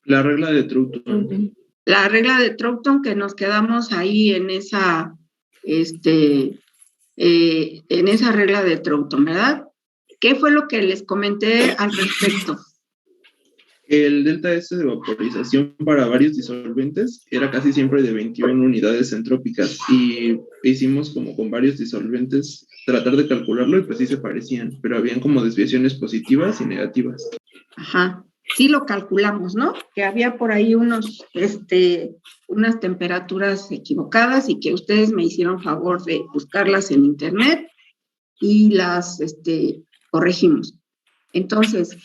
La regla de Troughton. La regla de Troughton, que nos quedamos ahí en esa regla de Troughton, ¿verdad? ¿Qué fue lo que les comenté al respecto? El delta S de vaporización para varios disolventes era casi siempre de 21 unidades entrópicas y hicimos como con varios disolventes tratar de calcularlo y pues sí se parecían, pero habían como desviaciones positivas y negativas. Ajá, sí lo calculamos, ¿no? Que había por ahí unas temperaturas equivocadas y que ustedes me hicieron favor de buscarlas en internet y las corregimos. Entonces,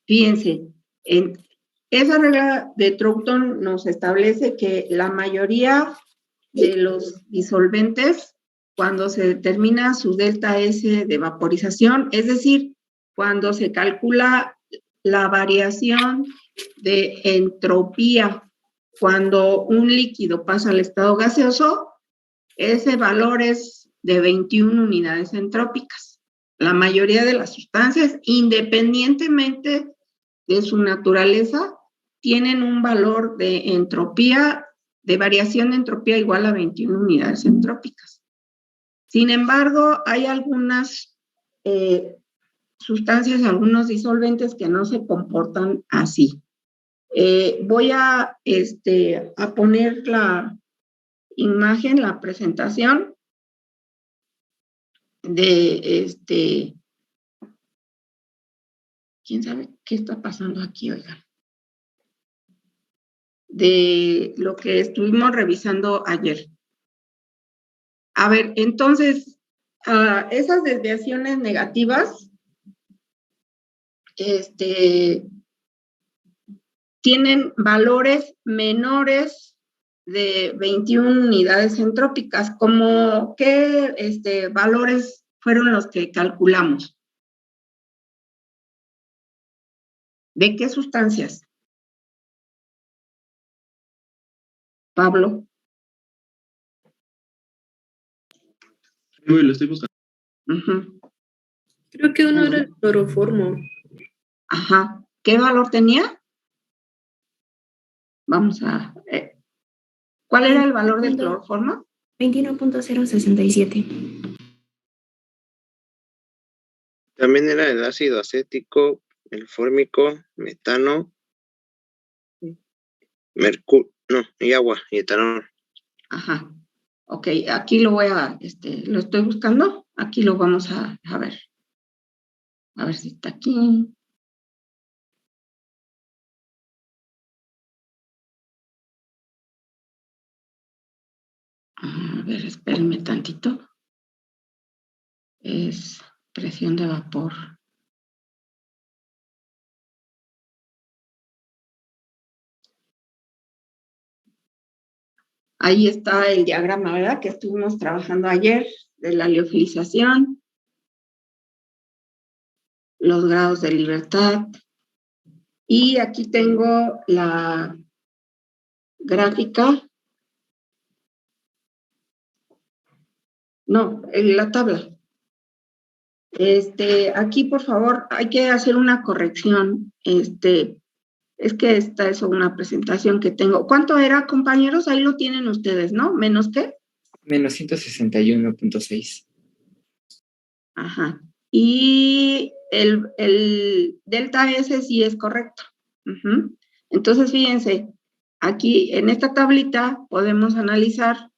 fíjense, esa regla de Troughton nos establece que la mayoría de los disolventes, cuando se determina su delta S de vaporización, es decir, cuando se calcula la variación de entropía cuando un líquido pasa al estado gaseoso, ese valor es de 21 unidades entrópicas. La mayoría de las sustancias, independientemente de su naturaleza, tienen un valor de entropía, de variación de entropía igual a 21 unidades entrópicas. Sin embargo, hay algunas sustancias, algunos disolventes que no se comportan así. Voy a poner la imagen, la presentación de quién sabe qué está pasando aquí, oigan, de lo que estuvimos revisando ayer. A ver, entonces, esas desviaciones negativas tienen valores menores de 21 unidades entrópicas. ¿Cómo qué valores fueron los que calculamos? ¿De qué sustancias? Pablo. Uy, lo estoy buscando. Creo que uno era el cloroformo. Ajá. ¿Qué valor tenía? Vamos a... ¿Cuál era el valor del cloroformo? 21.067. También era el ácido acético, el fórmico, metano, mercurio, y agua, y etanol. Ajá. Ok, aquí lo voy a, lo estoy buscando. Aquí lo vamos a ver. A ver si está aquí. A ver, espérenme tantito. Es presión de vapor. Ahí está el diagrama, ¿verdad? Que estuvimos trabajando ayer de la liofilización, los grados de libertad. Y aquí tengo la gráfica. No, la tabla. Aquí, por favor, hay que hacer una corrección. Es que esta es una presentación que tengo. ¿Cuánto era, compañeros? Ahí lo tienen ustedes, ¿no? ¿Menos qué? Menos 161.6. Ajá. Y el delta S sí es correcto. Entonces, fíjense, aquí en esta tablita podemos analizar,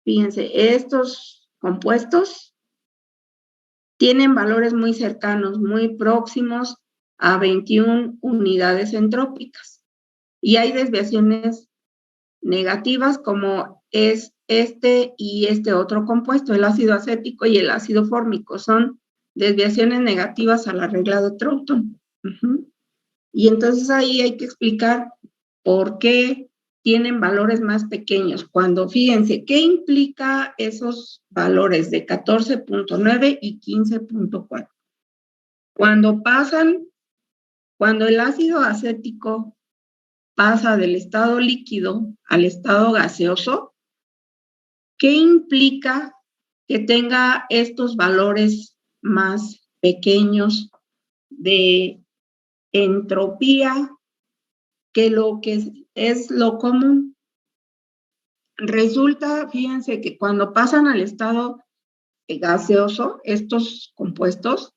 fíjense, estos compuestos tienen valores muy cercanos, muy próximos a 21 unidades entrópicas. Y hay desviaciones negativas como es y este otro compuesto, el ácido acético y el ácido fórmico, son desviaciones negativas a la regla de Troughton. Y entonces ahí hay que explicar por qué tienen valores más pequeños. Cuando, fíjense, ¿qué implica esos valores de 14.9 y 15.4? Cuando el ácido acético pasa del estado líquido al estado gaseoso, ¿qué implica que tenga estos valores más pequeños de entropía que lo que es lo común. Resulta, fíjense que cuando pasan al estado gaseoso, estos compuestos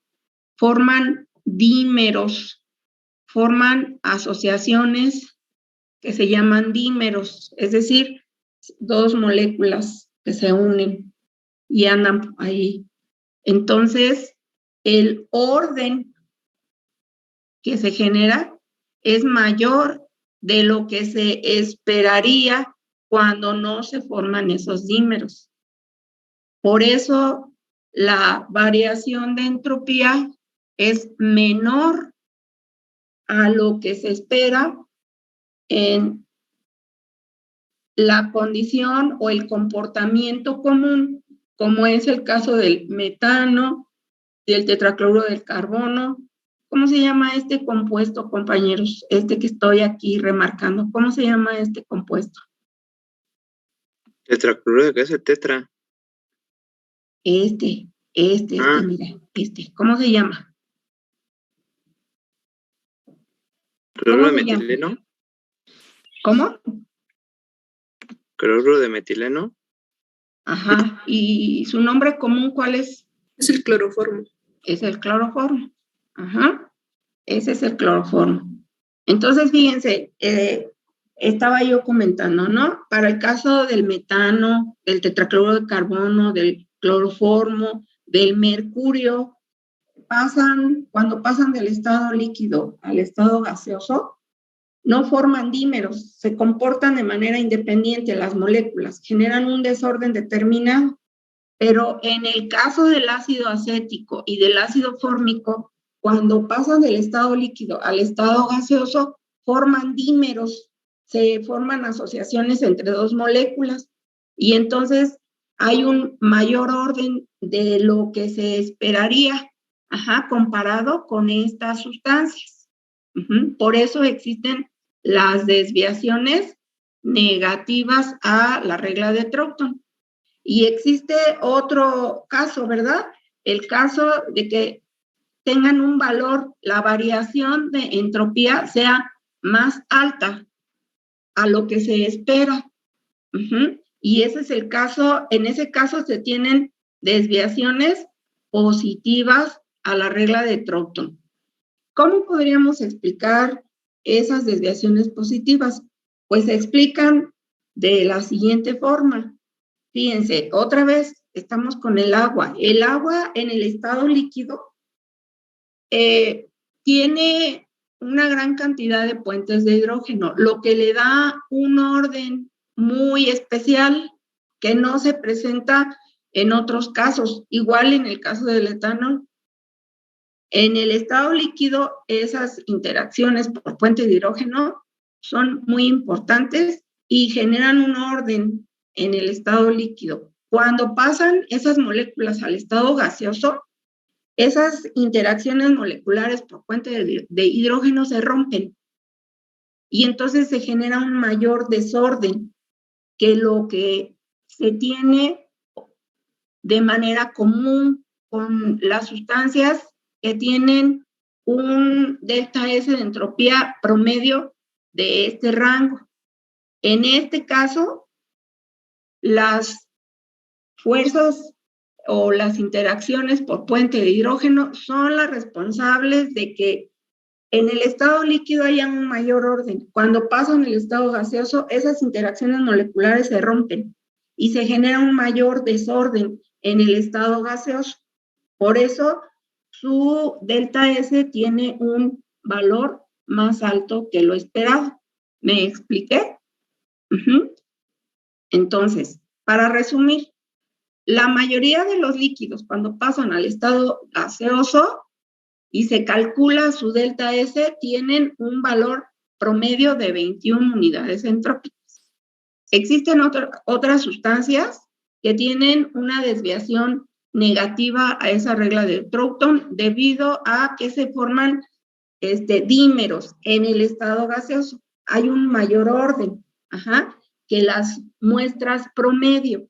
forman dímeros, forman asociaciones que se llaman dímeros, es decir, dos moléculas que se unen y andan ahí. Entonces, el orden que se genera es mayor de lo que se esperaría cuando no se forman esos dímeros. Por eso, la variación de entropía es menor a lo que se espera en la condición o el comportamiento común, como es el caso del metano, del tetracloruro del carbono. ¿Cómo se llama este compuesto, compañeros? Este que estoy aquí remarcando. ¿Cómo se llama este compuesto? Tetracloruro de qué es el tetra. Mira, ¿Cómo se llama? Cloruro de metileno. ¿Cómo? Cloruro de metileno. Ajá. ¿Y su nombre común cuál es? Es el cloroformo. Es el cloroformo. Ajá. Ese es el cloroformo. Entonces, fíjense, estaba yo comentando, ¿no? Para el caso del metano, del tetracloruro de carbono, del cloroformo, del mercurio, cuando pasan del estado líquido al estado gaseoso, no forman dímeros, se comportan de manera independiente las moléculas, generan un desorden determinado, pero en el caso del ácido acético y del ácido fórmico, cuando pasan del estado líquido al estado gaseoso, forman dímeros, se forman asociaciones entre dos moléculas y entonces hay un mayor orden de lo que se esperaría, comparado con estas sustancias. Por eso existen las desviaciones negativas a la regla de Troughton. Y existe otro caso, ¿verdad? El caso de que tengan un valor, la variación de entropía sea más alta a lo que se espera. Y ese es el caso, en ese caso se tienen desviaciones positivas a la regla de Troughton. ¿Cómo podríamos explicar esas desviaciones positivas? Pues se explican de la siguiente forma. Fíjense, otra vez estamos con el agua. El agua en el estado líquido tiene una gran cantidad de puentes de hidrógeno, lo que le da un orden muy especial que no se presenta en otros casos. Igual en el caso del etanol. En el estado líquido, esas interacciones por puente de hidrógeno son muy importantes y generan un orden en el estado líquido. Cuando pasan esas moléculas al estado gaseoso, esas interacciones moleculares por puente de hidrógeno se rompen y entonces se genera un mayor desorden que lo que se tiene de manera común con las sustancias que tienen un delta S de entropía promedio de este rango. En este caso, las fuerzas o las interacciones por puente de hidrógeno son las responsables de que en el estado líquido haya un mayor orden. Cuando pasan el estado gaseoso, esas interacciones moleculares se rompen y se genera un mayor desorden en el estado gaseoso. Por eso, su delta S tiene un valor más alto que lo esperado. ¿Me expliqué? Entonces, para resumir, la mayoría de los líquidos cuando pasan al estado gaseoso y se calcula su delta S, tienen un valor promedio de 21 unidades entrópicas. Existen otras sustancias que tienen una desviación negativa a esa regla de Troughton debido a que se forman dímeros en el estado gaseoso. Hay un mayor orden que las muestras promedio.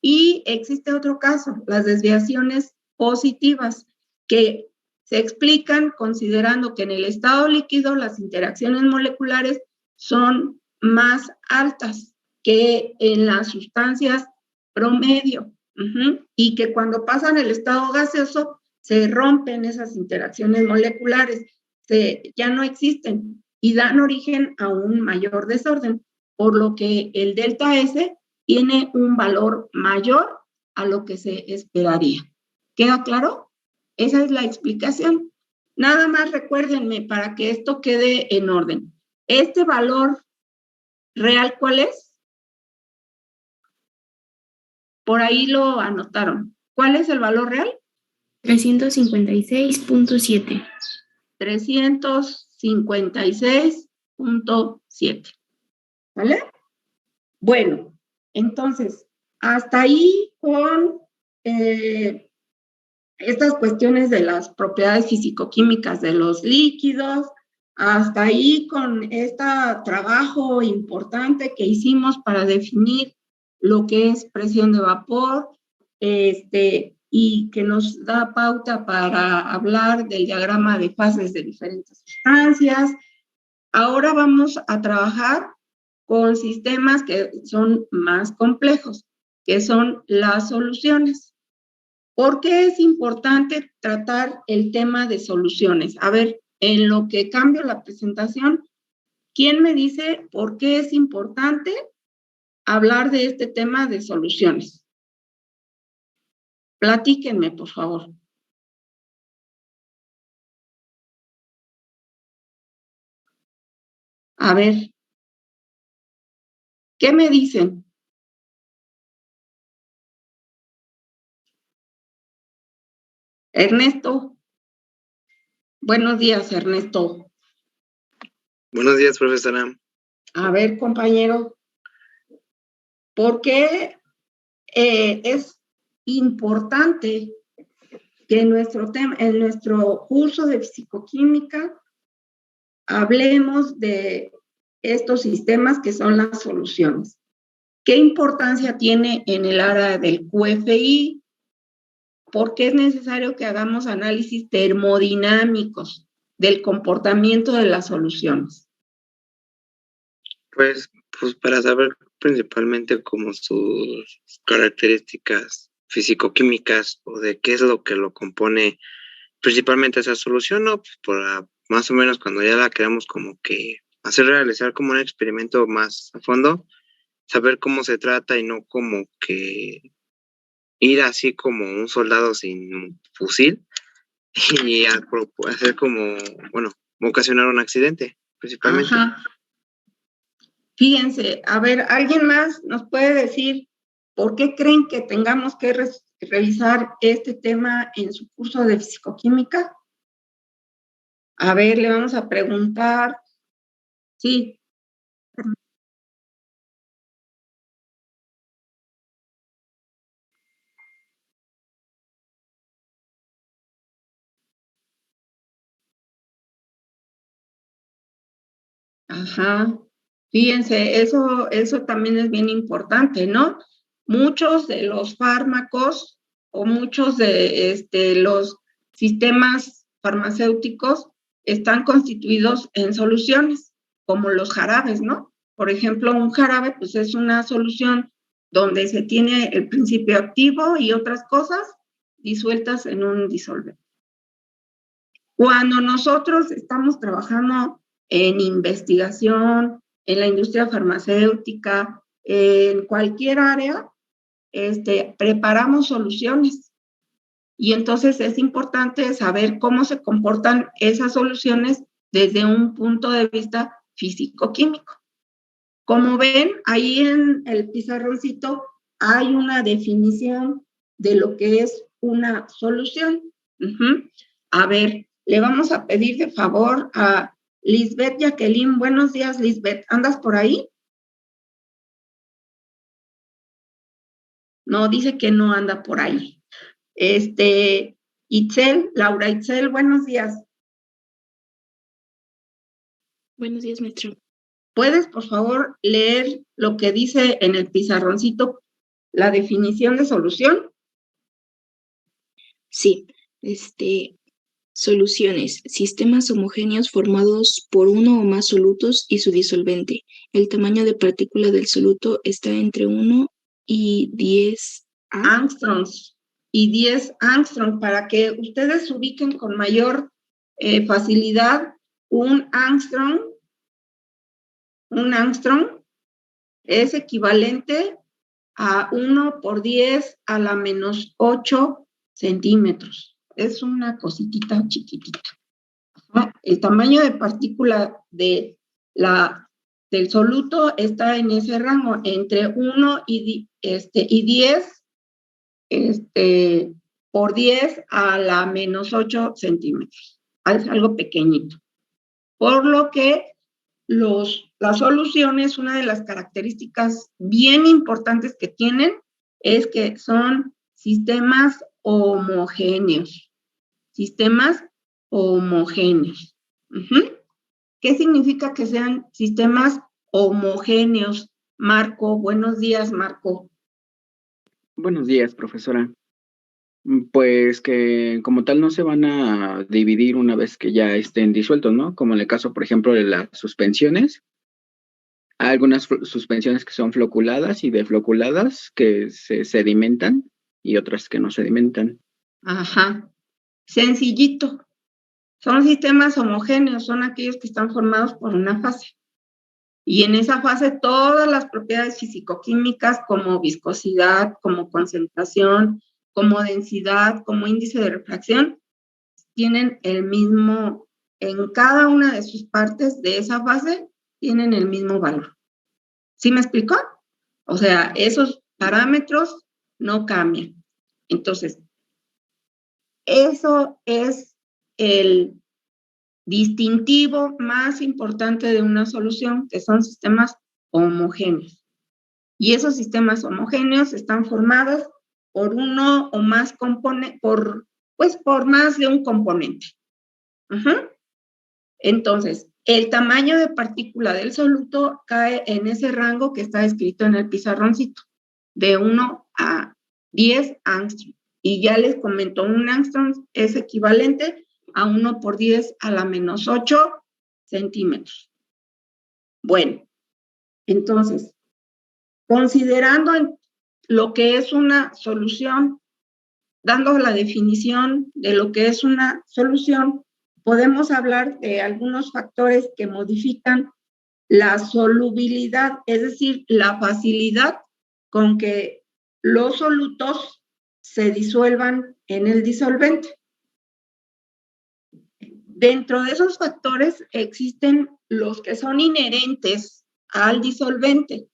Y existe otro caso, las desviaciones positivas, que se explican considerando que en el estado líquido las interacciones moleculares son más altas que en las sustancias promedio. Y que cuando pasan el estado gaseoso se rompen esas interacciones moleculares, ya no existen y dan origen a un mayor desorden, por lo que el delta S tiene un valor mayor a lo que se esperaría. ¿Queda claro? Esa es la explicación. Nada más recuérdenme para que esto quede en orden. ¿Este valor real cuál es? Por ahí lo anotaron. ¿Cuál es el valor real? 356.7. 356.7. ¿Vale? Bueno, entonces, hasta ahí con estas cuestiones de las propiedades físico-químicas de los líquidos, hasta ahí con este trabajo importante que hicimos para definir lo que es presión de vapor, y que nos da pauta para hablar del diagrama de fases de diferentes sustancias. Ahora vamos a trabajar con sistemas que son más complejos, que son las soluciones. ¿Por qué es importante tratar el tema de soluciones? A ver, en lo que cambio la presentación, ¿quién me dice por qué es importante hablar de este tema de soluciones? Platíquenme, por favor. A ver, ¿qué me dicen? Ernesto. Buenos días, Ernesto. Buenos días, profesora. A ver, compañero, ¿por qué es importante que en nuestro curso de fisicoquímica hablemos de estos sistemas que son las soluciones? ¿Qué importancia tiene en el área del QFI? ¿Por qué es necesario que hagamos análisis termodinámicos del comportamiento de las soluciones? Pues para saber principalmente como sus características físico-químicas o de qué es lo que lo compone principalmente esa solución, ¿no? Pues para más o menos cuando ya la queremos como que realizar como un experimento más a fondo, saber cómo se trata y no como que ir así como un soldado sin fusil y hacer como, bueno, ocasionar un accidente, principalmente. Ajá. Fíjense, a ver, ¿alguien más nos puede decir por qué creen que tengamos que revisar este tema en su curso de fisicoquímica? A ver, le vamos a preguntar. Sí. Ajá. Fíjense, eso también es bien importante, ¿no? Muchos de los fármacos o muchos de los sistemas farmacéuticos están constituidos en soluciones, como los jarabes, ¿no? Por ejemplo, un jarabe, pues es una solución donde se tiene el principio activo y otras cosas disueltas en un disolvente. Cuando nosotros estamos trabajando en investigación, en la industria farmacéutica, en cualquier área, preparamos soluciones. Y entonces es importante saber cómo se comportan esas soluciones desde un punto de vista físico-químico. Como ven, ahí en el pizarroncito hay una definición de lo que es una solución. A ver, le vamos a pedir de favor a Lisbeth Jacqueline. Buenos días, Lisbeth. ¿Andas por ahí? No, dice que no anda por ahí. Itzel, Laura Itzel, buenos días. Buenos días, maestro. ¿Puedes, por favor, leer lo que dice en el pizarroncito, la definición de solución? Sí, Soluciones. Sistemas homogéneos formados por uno o más solutos y su disolvente. El tamaño de partícula del soluto está entre 1 y 10 angstroms y 10 angstroms para que ustedes ubiquen con mayor facilidad. Un angstrom es equivalente a 1 por 10 a la menos 8 centímetros. Es una cositita chiquitita. Ajá. El tamaño de partícula del soluto está en ese rango, entre 1 y 10 por 10 a la menos 8 centímetros. Es algo pequeñito. Por lo que las soluciones, una de las características bien importantes que tienen es que son sistemas homogéneos. Sistemas homogéneos. ¿Qué significa que sean sistemas homogéneos? Marco, buenos días, Marco. Buenos días, profesora. Pues que como tal no se van a dividir una vez que ya estén disueltos, ¿no? Como en el caso, por ejemplo, de las suspensiones. Hay algunas suspensiones que son floculadas y defloculadas que se sedimentan y otras que no sedimentan. Ajá. Sencillito. Son sistemas homogéneos, son aquellos que están formados por una fase. Y en esa fase todas las propiedades fisicoquímicas como viscosidad, como concentración, como densidad, como índice de refracción, tienen el mismo, en cada una de sus partes de esa fase, tienen el mismo valor. ¿Sí me explicó? O sea, esos parámetros no cambian. Entonces, eso es el distintivo más importante de una solución, que son sistemas homogéneos. Y esos sistemas homogéneos están formados por uno o más componentes, por más de un componente. Entonces, el tamaño de partícula del soluto cae en ese rango que está escrito en el pizarroncito, de 1 a 10 angstrom. Y ya les comento, un angstrom es equivalente a 1 por 10 a la menos 8 centímetros. Bueno, entonces, considerando lo que es una solución, dando la definición de lo que es una solución, podemos hablar de algunos factores que modifican la solubilidad, es decir, la facilidad con que los solutos se disuelvan en el disolvente. Dentro de esos factores existen los que son inherentes al disolvente,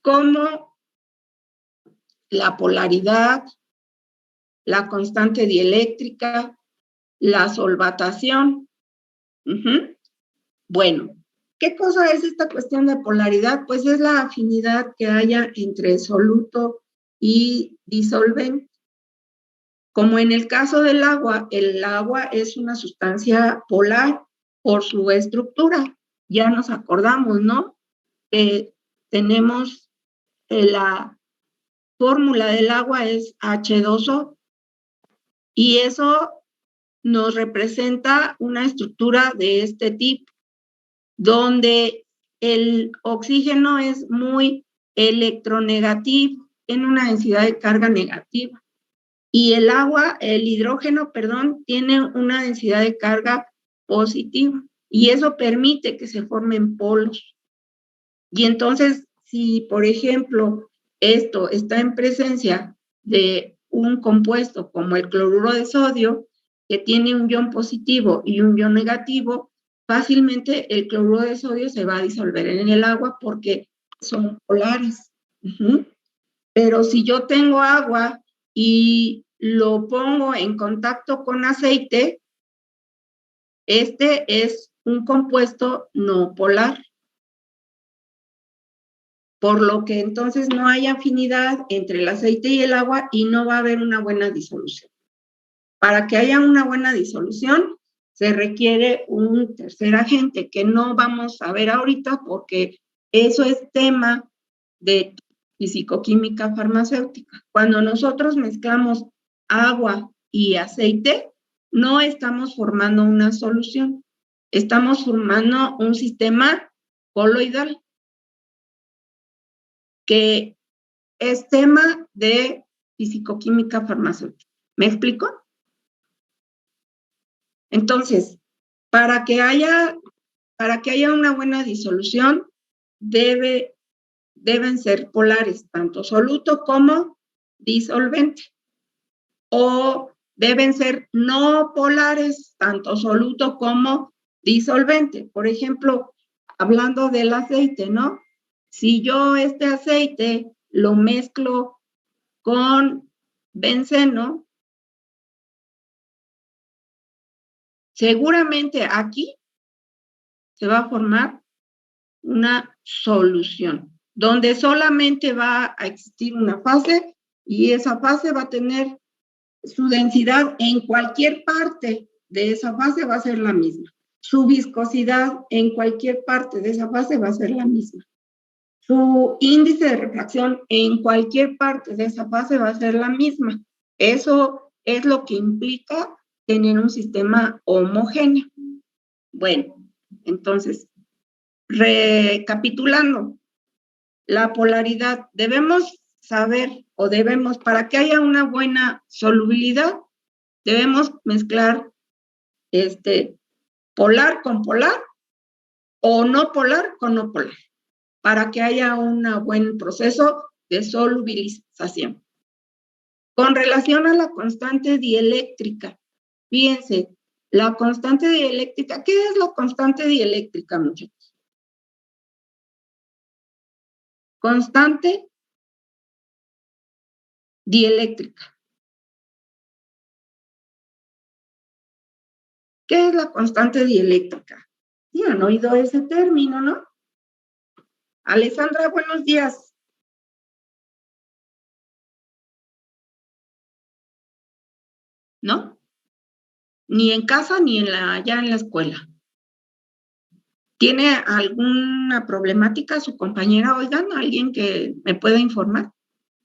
como la polaridad, la constante dieléctrica, la solvatación. Bueno, ¿qué cosa es esta cuestión de polaridad? Pues es la afinidad que haya entre soluto y disolvente. Como en el caso del agua, el agua es una sustancia polar por su estructura. Ya nos acordamos, ¿no? Tenemos la fórmula del agua es H2O y eso nos representa una estructura de este tipo, donde el oxígeno es muy electronegativo, tiene una densidad de carga negativa. Y el agua, el hidrógeno, perdón, tiene una densidad de carga positiva. Y eso permite que se formen polos. Y entonces, si, por ejemplo, esto está en presencia de un compuesto como el cloruro de sodio, que tiene un ion positivo y un ion negativo, fácilmente el cloruro de sodio se va a disolver en el agua porque son polares. Pero si yo tengo agua y lo pongo en contacto con aceite, este es un compuesto no polar. Por lo que entonces no hay afinidad entre el aceite y el agua y no va a haber una buena disolución. Para que haya una buena disolución, se requiere un tercer agente que no vamos a ver ahorita porque eso es tema de fisicoquímica farmacéutica. Cuando nosotros mezclamos agua y aceite, no estamos formando una solución, estamos formando un sistema coloidal que es tema de fisicoquímica farmacéutica. ¿Me explico? Entonces, para que haya una buena disolución, deben ser polares, tanto soluto como disolvente. O deben ser no polares, tanto soluto como disolvente. Por ejemplo, hablando del aceite, ¿no? Si yo este aceite lo mezclo con benceno, seguramente aquí se va a formar una solución, donde solamente va a existir una fase y esa fase va a tener su densidad en cualquier parte de esa fase va a ser la misma. Su viscosidad en cualquier parte de esa fase va a ser la misma. Su índice de refracción en cualquier parte de esa fase va a ser la misma. Eso es lo que implica tener un sistema homogéneo. Bueno, entonces, recapitulando, la polaridad, debemos saber o debemos, para que haya una buena solubilidad, debemos mezclar polar con polar o no polar con no polar, para que haya un buen proceso de solubilización. Con relación a la constante dieléctrica, fíjense, la constante dieléctrica, ¿qué es la constante dieléctrica, muchachos? Constante dieléctrica. ¿Qué es la constante dieléctrica? Sí, han oído ese término, ¿no? Alessandra, buenos días. ¿No? Ni en casa ni ya en la escuela. ¿Tiene alguna problemática su compañera? Oigan, ¿alguien que me pueda informar?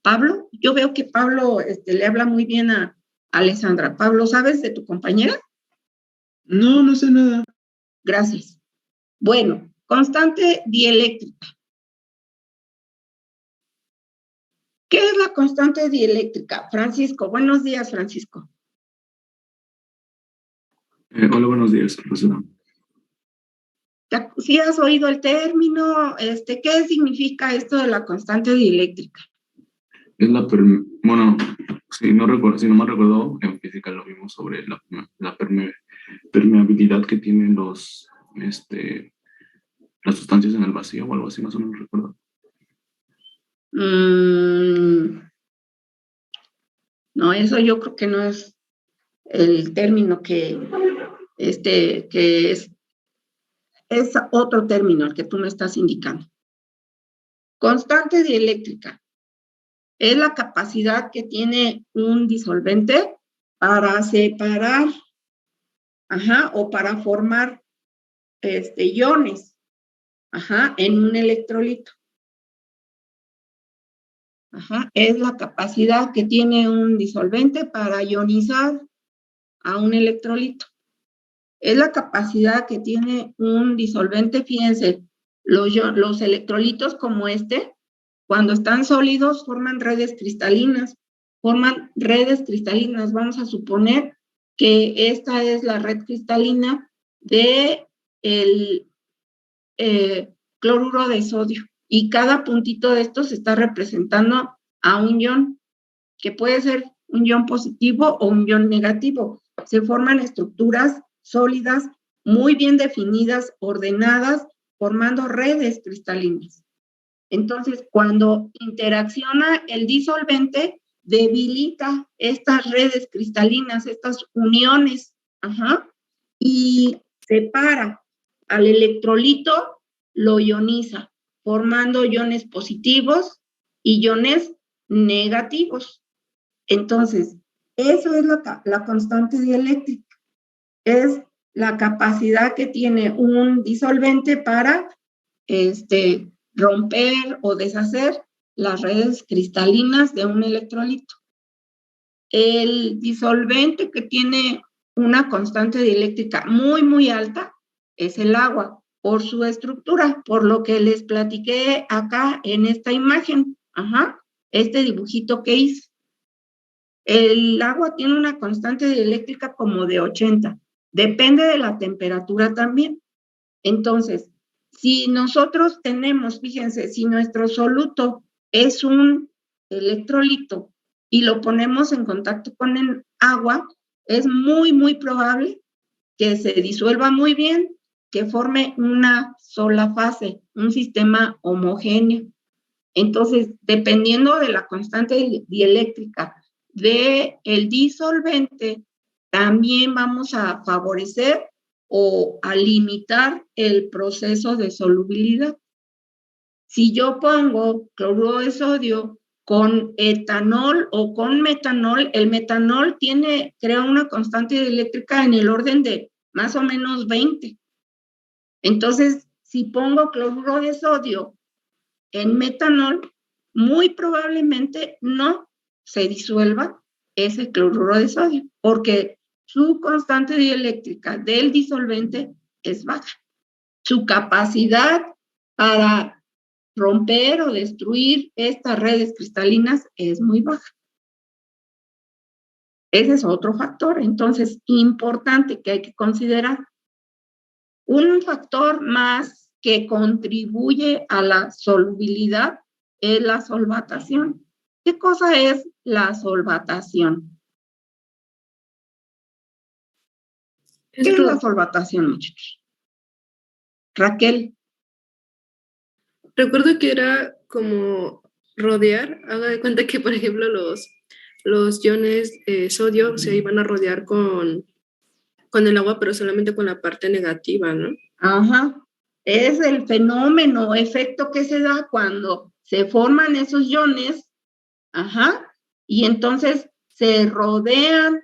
¿Pablo? Yo veo que Pablo le habla muy bien a Alessandra. Pablo, ¿sabes de tu compañera? No, no sé nada. Gracias. Bueno, constante dieléctrica. ¿Qué es la constante dieléctrica? Francisco, buenos días, Francisco. Hola, buenos días, profesora. ¿Sí has oído el término? ¿Qué significa esto de la constante dieléctrica? Es bueno, si no me recuerdo, en física lo vimos sobre la permeabilidad que tienen las sustancias en el vacío o algo así, más o menos recuerdo. No, eso yo creo que no es el término que es otro término el que tú me estás indicando. Constante dieléctrica es la capacidad que tiene un disolvente para separar, o para formar iones, en un electrolito. Es la capacidad que tiene un disolvente para ionizar a un electrolito. Es la capacidad que tiene un disolvente, fíjense, los electrolitos como cuando están sólidos forman redes cristalinas. Vamos a suponer que esta es la red cristalina del cloruro de sodio. Y cada puntito de estos está representando a un ion, que puede ser un ion positivo o un ion negativo. Se forman estructuras sólidas, muy bien definidas, ordenadas, formando redes cristalinas. Entonces, cuando interacciona el disolvente, debilita estas redes cristalinas, estas uniones, y separa al electrolito, lo ioniza, formando iones positivos y iones negativos. Entonces, eso es la constante dieléctrica. Es la capacidad que tiene un disolvente para romper o deshacer las redes cristalinas de un electrolito. El disolvente que tiene una constante dieléctrica muy, muy alta es el agua, por su estructura, por lo que les platiqué acá en esta imagen, este dibujito que hice. El agua tiene una constante dieléctrica como de 80, depende de la temperatura también. Entonces, si nosotros tenemos, fíjense, si nuestro soluto es un electrolito y lo ponemos en contacto con el agua, es muy, muy probable que se disuelva muy bien, que forme una sola fase, un sistema homogéneo. Entonces, dependiendo de la constante dieléctrica del disolvente, también vamos a favorecer o a limitar el proceso de solubilidad. Si yo pongo cloruro de sodio con etanol o con metanol, el metanol crea una constante dieléctrica en el orden de más o menos 20. Entonces, si pongo cloruro de sodio en metanol, muy probablemente no se disuelva ese cloruro de sodio, porque su constante dieléctrica del disolvente es baja. Su capacidad para romper o destruir estas redes cristalinas es muy baja. Ese es otro factor, entonces, importante que hay que considerar. Un factor más que contribuye a la solubilidad es la solvatación. ¿Qué cosa es la solvatación? ¿Qué es la solvatación, muchachos? Raquel. Recuerdo que era como rodear, haga de cuenta que, por ejemplo, los iones sodio se iban a rodear con el agua, pero solamente con la parte negativa, ¿no? Es el fenómeno, efecto que se da cuando se forman esos iones, y entonces se rodean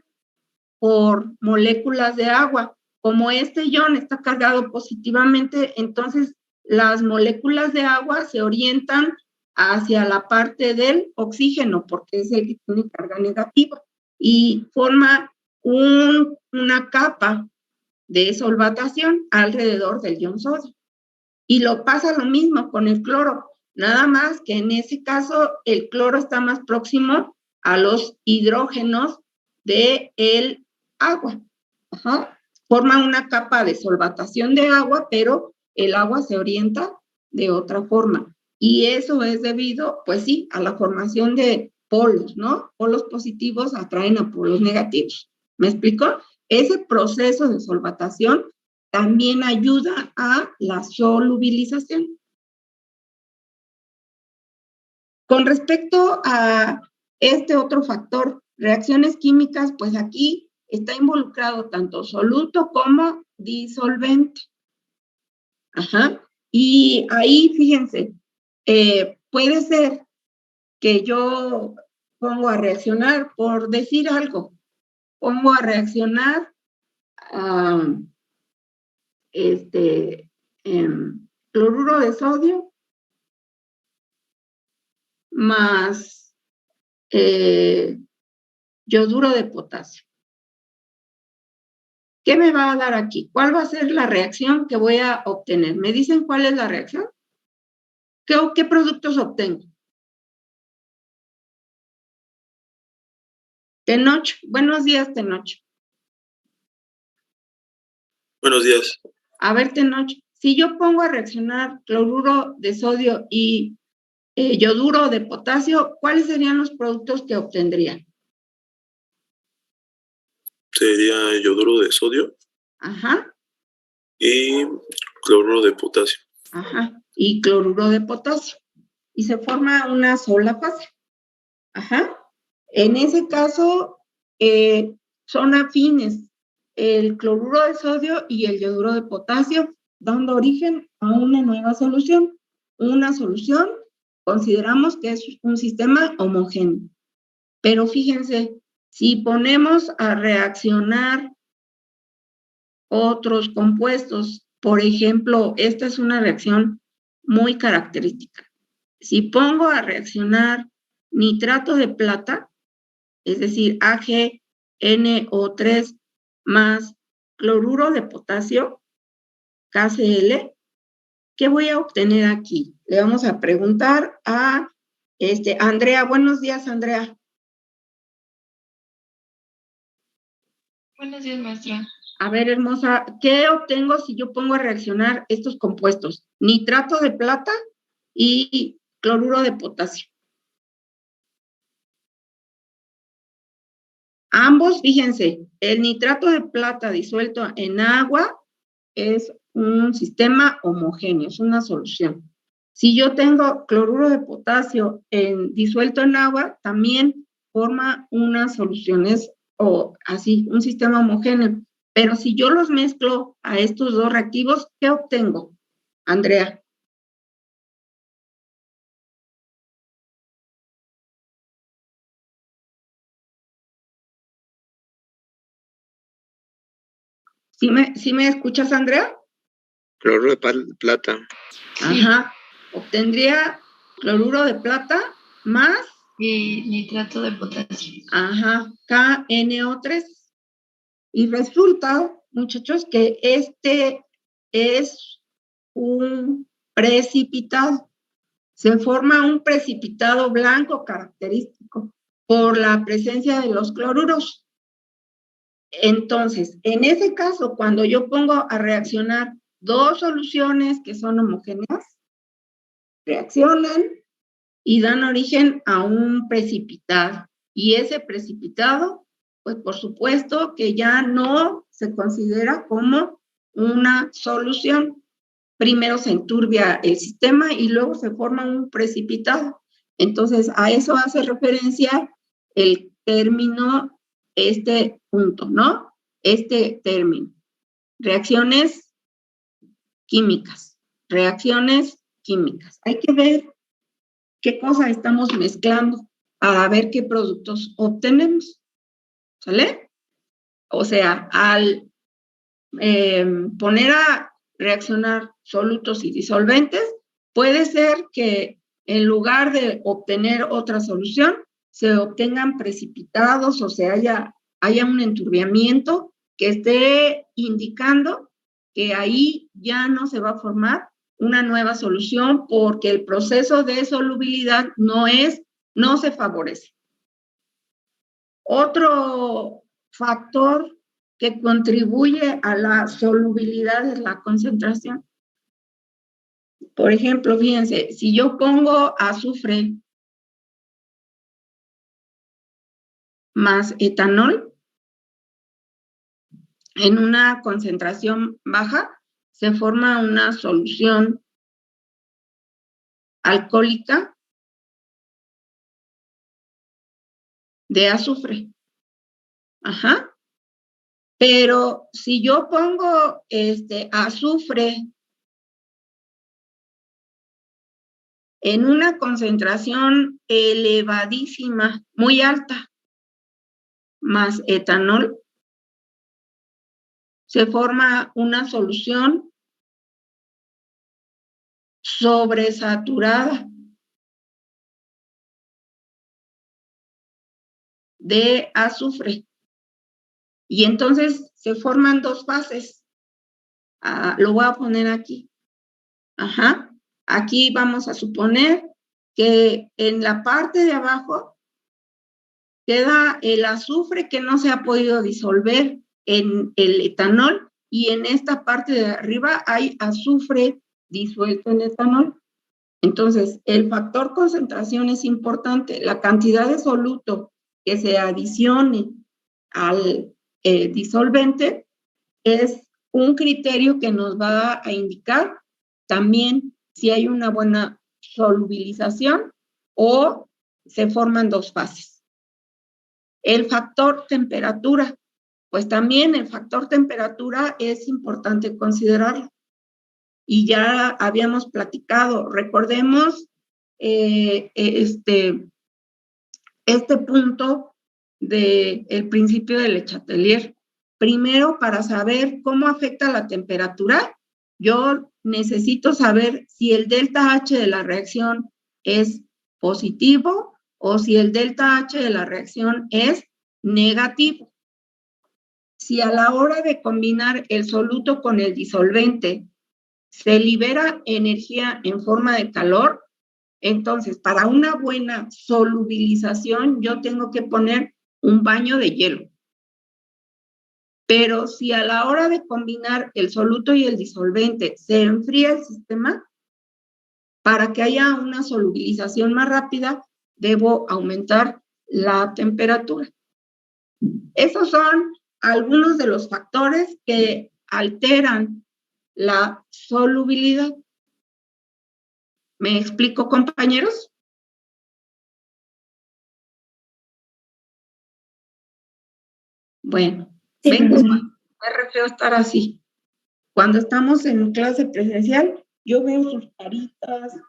por moléculas de agua. Como este ion está cargado positivamente, entonces las moléculas de agua se orientan hacia la parte del oxígeno, porque es el que tiene carga negativa, y forma una capa de solvatación alrededor del ion sodio. Y pasa lo mismo con el cloro, nada más que en ese caso el cloro está más próximo a los hidrógenos del agua. Forma una capa de solvatación de agua, pero el agua se orienta de otra forma. Y eso es debido, pues sí, a la formación de polos, ¿no? Polos positivos atraen a polos negativos. ¿Me explico? Ese proceso de solvatación también ayuda a la solubilización. Con respecto a este otro factor, reacciones químicas, pues aquí está involucrado tanto soluto como disolvente. Y ahí, fíjense, puede ser que yo pongo a reaccionar, por decir algo, pongo a reaccionar cloruro de sodio más yoduro de potasio. ¿Qué me va a dar aquí? ¿Cuál va a ser la reacción que voy a obtener? ¿Me dicen cuál es la reacción? ¿Qué productos obtengo? Tenoch, buenos días, Tenoch. Buenos días. A ver, Tenoch, si yo pongo a reaccionar cloruro de sodio y yoduro de potasio, ¿cuáles serían los productos que obtendría? Sería yoduro de sodio. Y cloruro de potasio. Y cloruro de potasio. Y se forma una sola fase. En ese caso, son afines el cloruro de sodio y el yoduro de potasio, dando origen a una nueva solución. Una solución, consideramos que es un sistema homogéneo. Pero fíjense, si ponemos a reaccionar otros compuestos, por ejemplo, esta es una reacción muy característica. Si pongo a reaccionar nitrato de plata, es decir, AgNO3 más cloruro de potasio, KCl. ¿Qué voy a obtener aquí? Le vamos a preguntar a Andrea. Buenos días, Andrea. Buenos días, maestra. A ver, hermosa, ¿qué obtengo si yo pongo a reaccionar estos compuestos? Nitrato de plata y cloruro de potasio. Ambos, fíjense, el nitrato de plata disuelto en agua es un sistema homogéneo, es una solución. Si yo tengo cloruro de potasio disuelto en agua, también forma unas soluciones o así, un sistema homogéneo. Pero si yo los mezclo a estos dos reactivos, ¿qué obtengo, Andrea? ¿Sí me escuchas, Andrea? Cloruro de plata. Ajá. Obtendría cloruro de plata más Y nitrato de potasio. ajá, KNO3. Y resulta, muchachos, que este es un precipitado. Se forma un precipitado blanco característico por la presencia de los cloruros. Entonces, en ese caso, cuando yo pongo a reaccionar dos soluciones que son homogéneas, reaccionan y dan origen a un precipitado. Y ese precipitado, pues por supuesto que ya no se considera como una solución. Primero se enturbia el sistema y luego se forma un precipitado. Entonces, a eso hace referencia el término, este punto, ¿no? Este término. Reacciones químicas. Reacciones químicas. Hay que ver qué cosas estamos mezclando para ver qué productos obtenemos. ¿Sale? O sea, al poner a reaccionar solutos y disolventes, puede ser que en lugar de obtener otra solución, se obtengan precipitados o se haya un enturbiamiento que esté indicando que ahí ya no se va a formar una nueva solución porque el proceso de solubilidad no se favorece. Otro factor que contribuye a la solubilidad es la concentración. Por ejemplo, fíjense, si yo pongo azufre más etanol en una concentración baja, se forma una solución alcohólica de azufre. Ajá. Pero si yo pongo azufre en una concentración elevadísima, muy alta, más etanol, se forma una solución sobresaturada de azufre. Y entonces se forman dos fases. Lo voy a poner aquí. Ajá. Aquí vamos a suponer que en la parte de abajo queda el azufre que no se ha podido disolver en el etanol y en esta parte de arriba hay azufre disuelto en etanol. Entonces, el factor concentración es importante. La cantidad de soluto que se adicione al disolvente es un criterio que nos va a indicar también si hay una buena solubilización o se forman dos fases. El factor temperatura, pues también el factor temperatura es importante considerarlo. Y ya habíamos platicado, recordemos este punto del principio de Le Chatelier. Primero, para saber cómo afecta la temperatura, yo necesito saber si el delta H de la reacción es positivo o si el delta H de la reacción es negativo. si a la hora de combinar el soluto con el disolvente se libera energía en forma de calor, entonces para una buena solubilización yo tengo que poner un baño de hielo. Pero si a la hora de combinar el soluto y el disolvente se enfría el sistema, para que haya una solubilización más rápida, debo aumentar la temperatura. Esos son algunos de los factores que alteran la solubilidad. ¿Me explico, compañeros? Bueno, Sí, ven, profe. me refiero a estar así. Cuando estamos en clase presencial, yo veo sus caritas,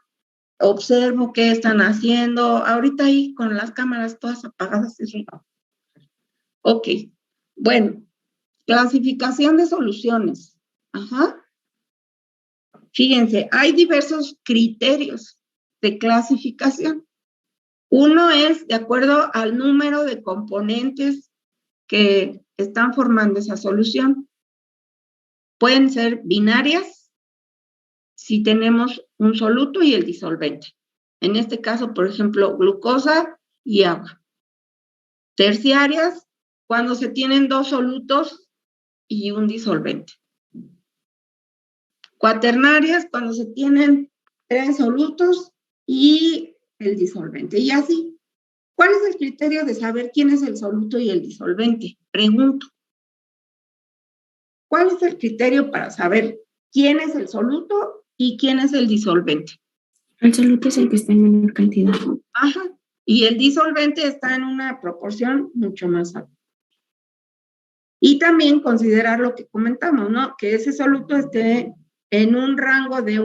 observo qué están haciendo. Ahorita ahí con las cámaras todas apagadas, eso no. Ok, bueno, clasificación de soluciones. Ajá. Fíjense, hay diversos criterios de clasificación. Uno es de acuerdo al número de componentes que están formando esa solución. Pueden ser binarias si tenemos un soluto y el disolvente. En este caso, por ejemplo, glucosa y agua. Terciarias, cuando se tienen dos solutos y un disolvente. Cuaternarias, cuando se tienen 3 solutos y el disolvente. Y así. ¿Cuál es el criterio de saber quién es el soluto y el disolvente? Pregunto. ¿Cuál es el criterio para saber quién es el soluto y quién es el disolvente? El soluto es el que está en menor cantidad. Ajá. Y el disolvente está en una proporción mucho más alta. Y también considerar lo que comentamos, ¿no? Que ese soluto esté en un rango de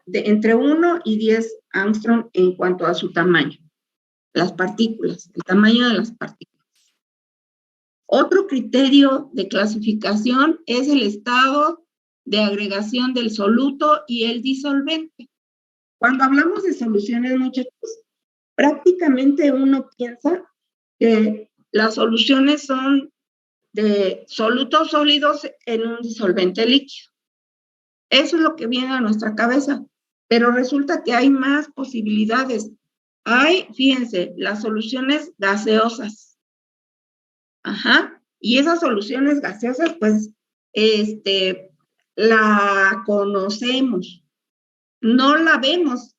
entre 1 y 10 Armstrong en cuanto a su tamaño. Las partículas, el tamaño de las partículas. Otro criterio de clasificación es el estado de agregación del soluto y el disolvente. Cuando hablamos de soluciones, muchachos, prácticamente uno piensa que las soluciones son de solutos sólidos en un disolvente líquido. Eso es lo que viene a nuestra cabeza, pero resulta que hay más posibilidades. Hay, fíjense, las soluciones gaseosas. Ajá. Y esas soluciones gaseosas, pues, la conocemos. No la vemos,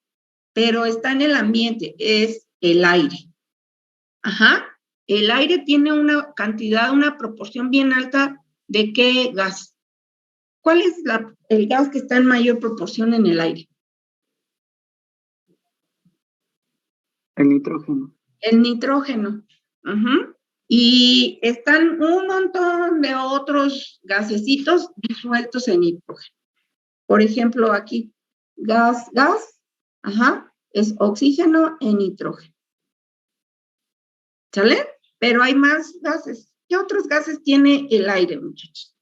pero está en el ambiente, es el aire. Ajá. El aire tiene una cantidad, una proporción bien alta de qué gas. ¿Cuál es el gas que está en mayor proporción en el aire? El nitrógeno. El nitrógeno. Ajá. Y están un montón de otros gasecitos disueltos en nitrógeno. Por ejemplo, aquí, gas, ajá, es oxígeno en nitrógeno. ¿Sale? Pero hay más gases. ¿Qué otros gases tiene el aire, muchachos?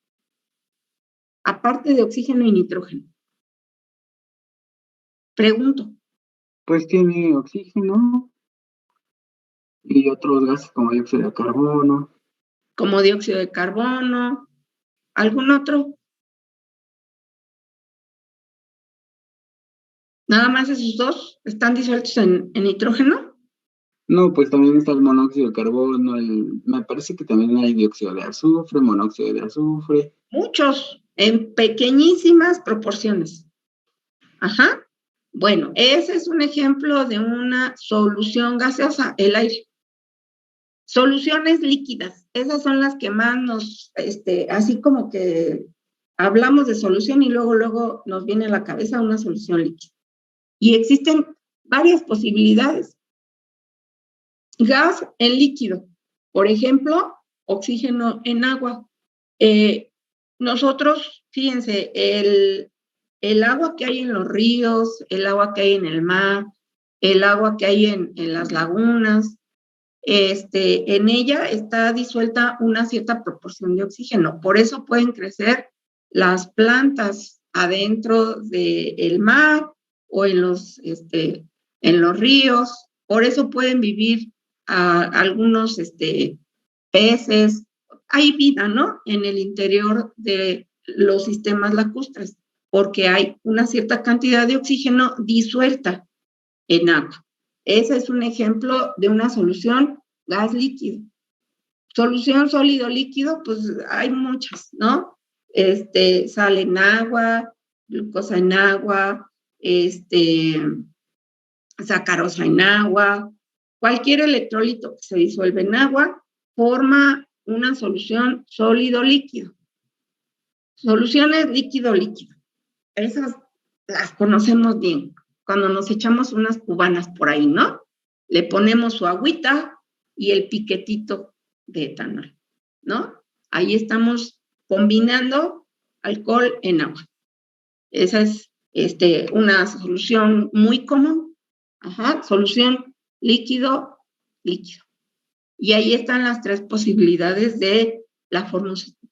Aparte de oxígeno y nitrógeno. Pregunto. Pues tiene oxígeno y otros gases como dióxido de carbono. Como dióxido de carbono. ¿Algún otro? ¿Nada más esos dos están disueltos en nitrógeno? No, pues también está el monóxido de carbono, me parece que también hay dióxido de azufre, monóxido de azufre. Muchos, en pequeñísimas proporciones. Ajá. Bueno, ese es un ejemplo de una solución gaseosa, el aire. Soluciones líquidas, esas son las que más nos, así como que hablamos de solución y luego nos viene a la cabeza una solución líquida. Y existen varias posibilidades. Gas en líquido, por ejemplo, oxígeno en agua. Nosotros, fíjense, el agua que hay en los ríos, el agua que hay en el mar, el agua que hay en las lagunas, en ella está disuelta una cierta proporción de oxígeno. Por eso pueden crecer las plantas adentro del mar o en los ríos. Por eso pueden vivir algunos peces, hay vida, ¿no? En el interior de los sistemas lacustres, porque hay una cierta cantidad de oxígeno disuelta en agua. Ese es un ejemplo de una solución gas líquido. Solución sólido líquido, pues hay muchas, ¿no? Sal en agua, glucosa en agua, sacarosa en agua, cualquier electrolito que se disuelve en agua forma una solución sólido líquido. Soluciones líquido-líquido. Esas las conocemos bien. Cuando nos echamos unas cubanas por ahí, ¿no? Le ponemos su agüita y el piquetito de etanol, ¿no? Ahí estamos combinando alcohol en agua. Esa es una solución muy común. Ajá, solución líquido, líquido. Y ahí están las tres posibilidades de la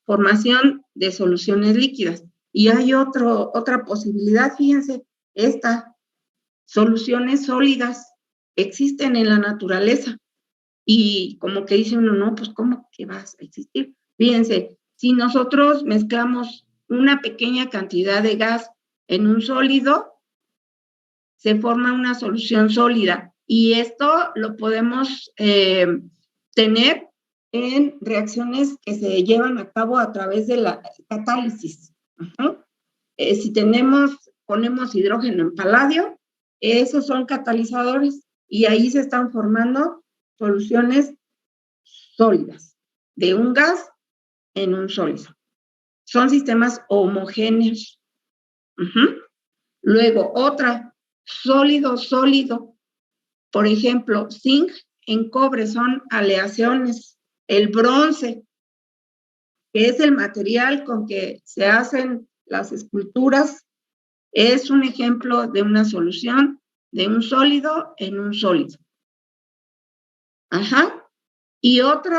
formación de soluciones líquidas. Y hay otra posibilidad, fíjense, soluciones sólidas existen en la naturaleza. Y como que dice uno, no, pues ¿cómo que vas a existir? Fíjense, si nosotros mezclamos una pequeña cantidad de gas en un sólido, se forma una solución sólida. Y esto lo podemos tener en reacciones que se llevan a cabo a través de la catálisis. Si ponemos hidrógeno en paladio, esos son catalizadores y ahí se están formando soluciones sólidas de un gas en un sólido. Son sistemas homogéneos. Luego, otra, sólido. Por ejemplo, zinc en cobre son aleaciones. El bronce, que es el material con que se hacen las esculturas, es un ejemplo de una solución de un sólido en un sólido. Y otro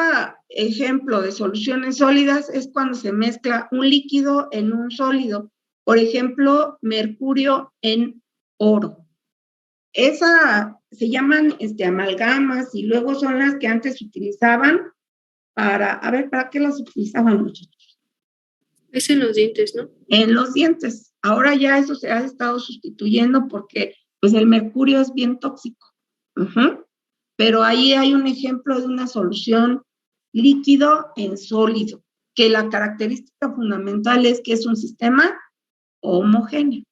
ejemplo de soluciones sólidas es cuando se mezcla un líquido en un sólido. Por ejemplo, mercurio en oro. Se llaman amalgamas y luego son las que antes utilizaban ¿para qué las utilizaban, muchachos? Es en los dientes, ¿no? En los dientes. Ahora ya eso se ha estado sustituyendo porque pues el mercurio es bien tóxico. Pero ahí hay un ejemplo de una solución líquido en sólido, que la característica fundamental es que es un sistema homogéneo.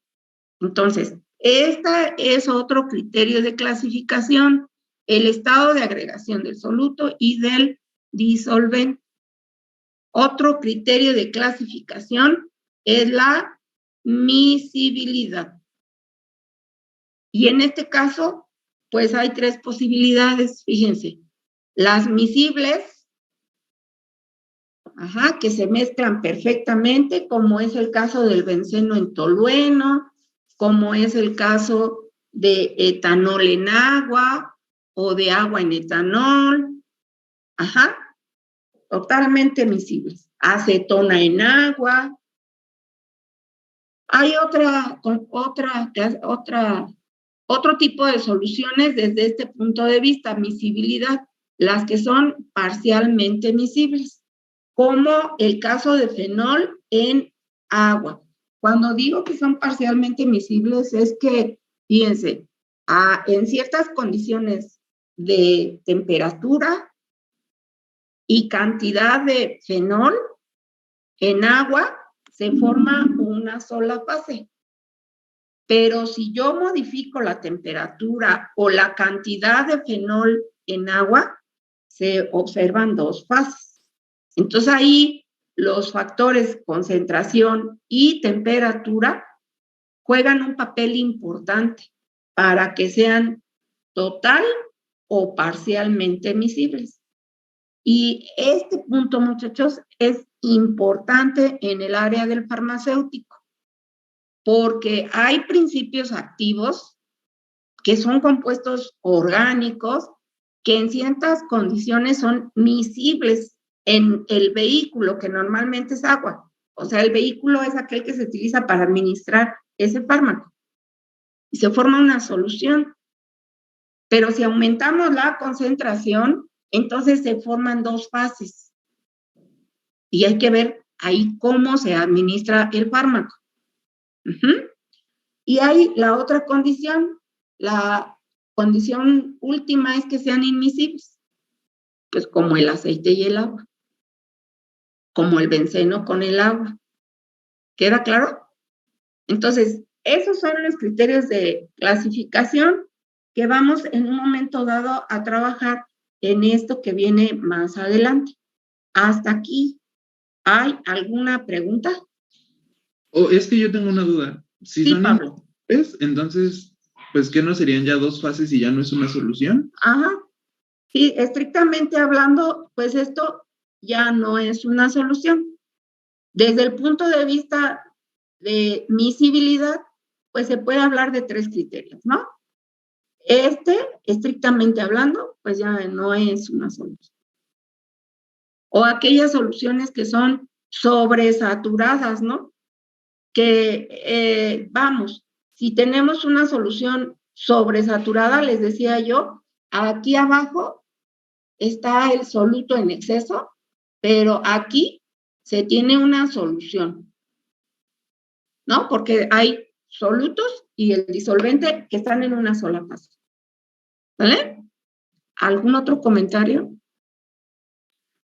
Entonces, este es otro criterio de clasificación, el estado de agregación del soluto y del disolvente. Otro criterio de clasificación es la miscibilidad. Y en este caso, pues hay tres posibilidades, fíjense. Las miscibles, que se mezclan perfectamente, como es el caso del benceno en tolueno, como es el caso de etanol en agua o de agua en etanol. Totalmente miscibles. Acetona en agua. Hay otro tipo de soluciones desde este punto de vista, miscibilidad, las que son parcialmente miscibles, como el caso de fenol en agua. Cuando digo que son parcialmente miscibles es que, fíjense, en ciertas condiciones de temperatura y cantidad de fenol en agua, se forma una sola fase. Pero si yo modifico la temperatura o la cantidad de fenol en agua, se observan dos fases. Entonces ahí los factores concentración y temperatura juegan un papel importante para que sean total o parcialmente miscibles. Y este punto, muchachos, es importante en el área del farmacéutico, porque hay principios activos que son compuestos orgánicos que en ciertas condiciones son miscibles en el vehículo, que normalmente es agua. O sea, el vehículo es aquel que se utiliza para administrar ese fármaco. Y se forma una solución. Pero si aumentamos la concentración, entonces se forman dos fases. y hay que ver ahí cómo se administra el fármaco. Y hay la otra condición, la condición última es que sean inmiscibles, pues como el aceite y el agua, como el benceno con el agua. ¿Queda claro? Entonces, esos son los criterios de clasificación que vamos en un momento dado a trabajar en esto que viene más adelante. Hasta aquí, ¿hay alguna pregunta? Es que yo tengo una duda. Si Sí, son Pablo. inmiscibles, entonces, pues, ¿qué no serían ya 2 fases y ya no es una solución? Ajá. Sí, estrictamente hablando, pues esto ya no es una solución. Desde el punto de vista de miscibilidad, pues se puede hablar de 3 criterios, ¿no? Estrictamente hablando, pues ya no es una solución. O aquellas soluciones que son sobresaturadas, ¿no? Que, vamos, si tenemos una solución sobresaturada, les decía yo, aquí abajo está el soluto en exceso, pero aquí se tiene una solución, ¿no? Porque hay solutos y el disolvente que están en una sola fase. ¿Vale? ¿Algún otro comentario?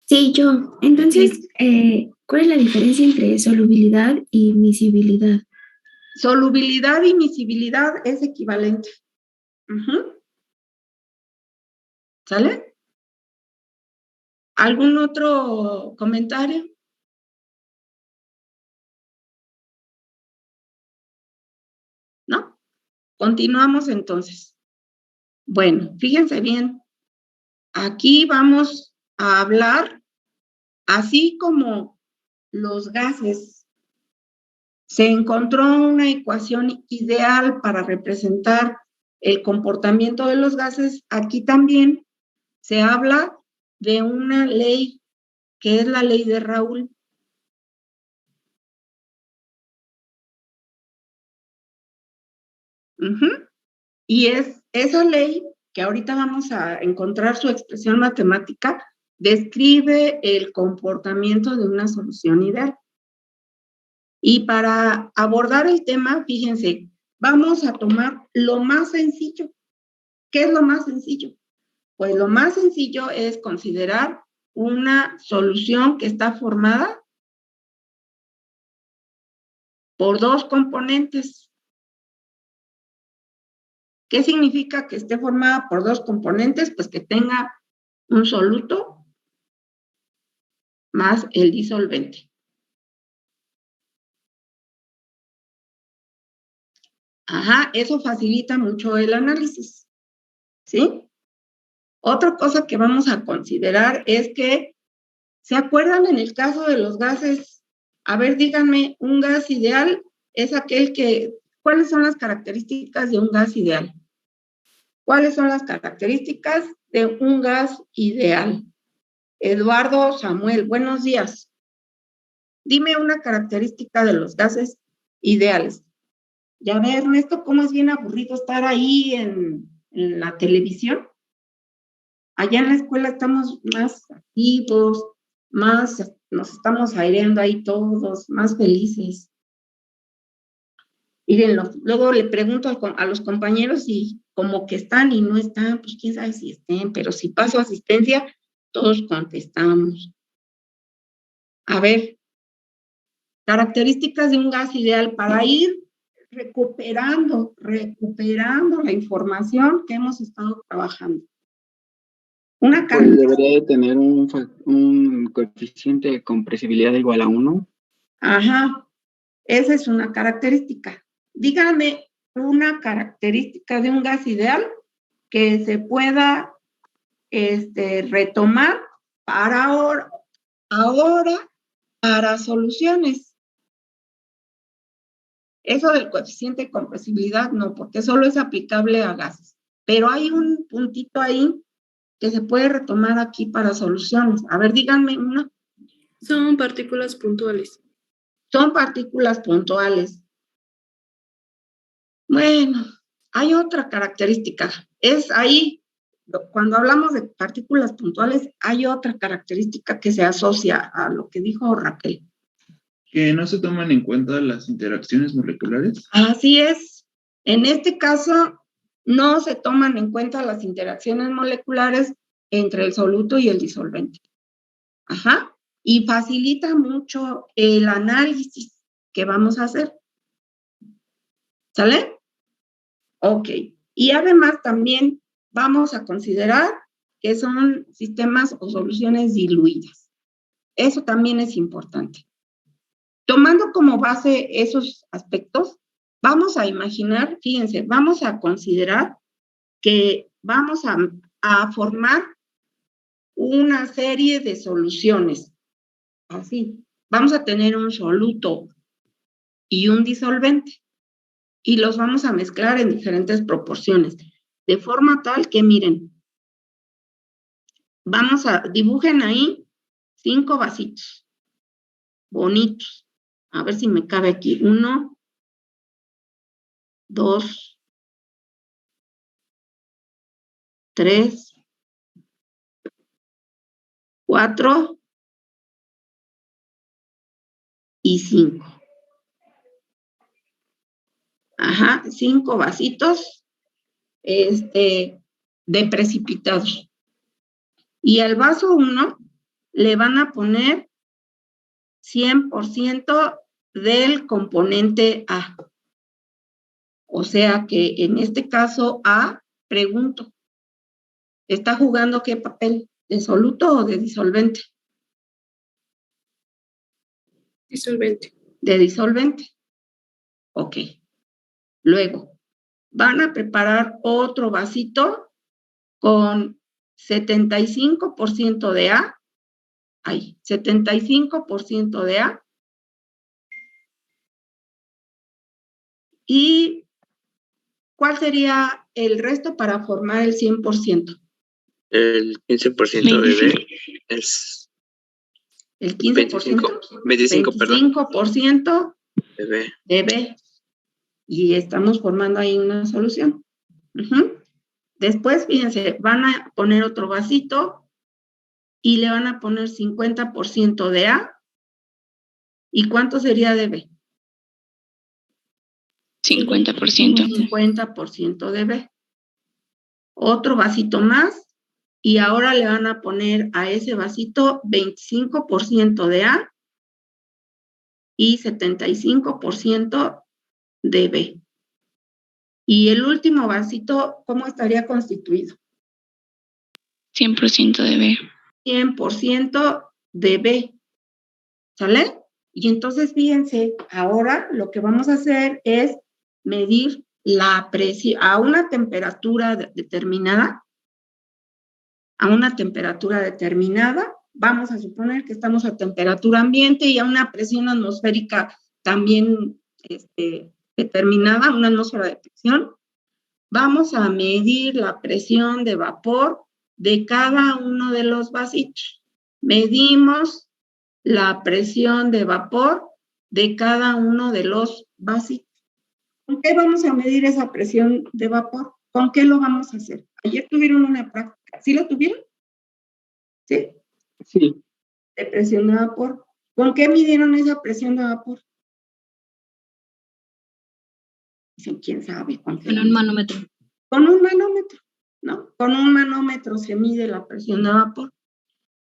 Sí, yo. Entonces, ¿cuál es la diferencia entre solubilidad y miscibilidad? Solubilidad y miscibilidad es equivalente. ¿Sale? ¿Algún otro comentario? ¿No? Continuamos entonces. Bueno, fíjense bien. Aquí vamos a hablar, así como los gases, se encontró una ecuación ideal para representar el comportamiento de los gases, aquí también se habla de una ley que es la ley de Raoult. Y es esa ley que ahorita vamos a encontrar su expresión matemática, describe el comportamiento de una solución ideal. Y para abordar el tema, fíjense, vamos a tomar lo más sencillo. ¿Qué es lo más sencillo? Pues lo más sencillo es considerar una solución que está formada por 2 componentes. ¿Qué significa que esté formada por 2 componentes? Pues que tenga un soluto más el disolvente. Ajá, eso facilita mucho el análisis, ¿sí? Otra cosa que vamos a considerar es que, ¿se acuerdan en el caso de los gases? A ver, díganme, un gas ideal es aquel que, ¿cuáles son las características de un gas ideal? ¿Cuáles son las características de un gas ideal? Eduardo, Samuel, buenos días. Dime una característica de los gases ideales. Ya ve, Ernesto, cómo es bien aburrido estar ahí en la televisión. Allá en la escuela estamos más activos, más nos estamos aireando ahí todos, más felices. Miren, luego le pregunto a los compañeros y como que están y no están, pues quién sabe si estén, pero si paso asistencia, todos contestamos. A ver, características de un gas ideal para ir recuperando la información que hemos estado trabajando. Una Pues debería de tener un coeficiente de compresibilidad igual a 1. Ajá, esa es una característica. Díganme una característica de un gas ideal que se pueda retomar para ahora para soluciones. Eso del coeficiente de compresibilidad no, porque solo es aplicable a gases. Pero hay un puntito ahí que se puede retomar aquí para soluciones. A ver, díganme una. Son partículas puntuales. Son partículas puntuales. Bueno, hay otra característica. Es ahí Cuando hablamos de partículas puntuales, hay otra característica que se asocia a lo que dijo Raquel. Que no se toman en cuenta las interacciones moleculares. Así es. En este caso, no se toman en cuenta las interacciones moleculares entre el soluto y el disolvente. Ajá. Y facilita mucho el análisis que vamos a hacer. ¿Sale? Ok. Y además también vamos a considerar que son sistemas o soluciones diluidas. Eso también es importante. Tomando como base esos aspectos, vamos a imaginar, fíjense, vamos a considerar que vamos a formar una serie de soluciones. Así, vamos a tener un soluto y un disolvente y los vamos a mezclar en diferentes proporciones, de forma tal que, miren, dibujen ahí 5 vasitos bonitos. A ver si me cabe aquí. 1, 2, 3, 4 y 5. Ajá, 5 vasitos de precipitados. Y al vaso 1 le van a poner 100% del componente A. O sea que en este caso A, pregunto, ¿está jugando qué papel? ¿De soluto o de disolvente? Disolvente. De disolvente. Ok. Luego, van a preparar otro vasito con 75% de A. Ahí, 75% de A. ¿Y cuál sería el resto para formar el 100%? El 15% de B es El 15%. 25% de B. De B. Y estamos formando ahí una solución. Después, fíjense, van a poner otro vasito y le van a poner 50% de A. ¿Y cuánto sería de B? 50%. 50% de B. Otro vasito más y ahora le van a poner a ese vasito 25% de A y 75% de B. Y el último vasito, ¿cómo estaría constituido? 100% de B. 100% de B. ¿Sale? Y entonces, fíjense, ahora lo que vamos a hacer es medir la presión a una temperatura determinada. A una temperatura determinada, vamos a suponer que estamos a temperatura ambiente y a una presión atmosférica también determinada, una atmósfera de presión. Vamos a medir la presión de vapor de cada uno de los vasitos. Medimos la presión de vapor de cada uno de los vasitos. ¿Con qué vamos a medir esa presión de vapor? ¿Con qué lo vamos a hacer? Ayer tuvieron una práctica. ¿Sí la tuvieron? ¿Sí? Sí. De presión de vapor. ¿Con qué midieron esa presión de vapor? Dicen, ¿quién sabe? Con un manómetro. Con un manómetro, ¿no? Con un manómetro se mide la presión de vapor.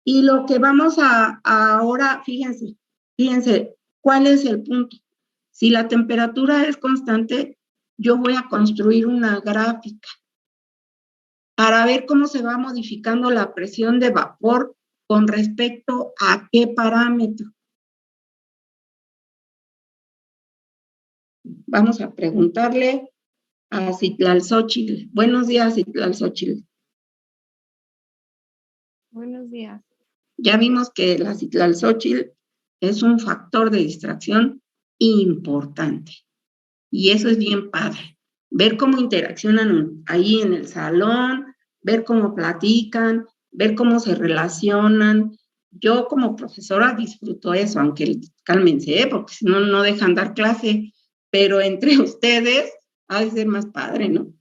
Y lo que vamos a ahora, fíjense, ¿cuál es el punto? Si la temperatura es constante, yo voy a construir una gráfica para ver cómo se va modificando la presión de vapor con respecto a qué parámetro. Vamos a preguntarle a Citlalzóchitl. Buenos días, Citlalzóchitl. Buenos días. Ya vimos que la Citlalzóchitl es un factor de distracción importante. Y eso es bien padre. Ver cómo interaccionan ahí en el salón, ver cómo platican, ver cómo se relacionan. Yo como profesora disfruto eso, aunque cálmense, porque si no, no dejan dar clase, pero entre ustedes ha de ser más padre, ¿no?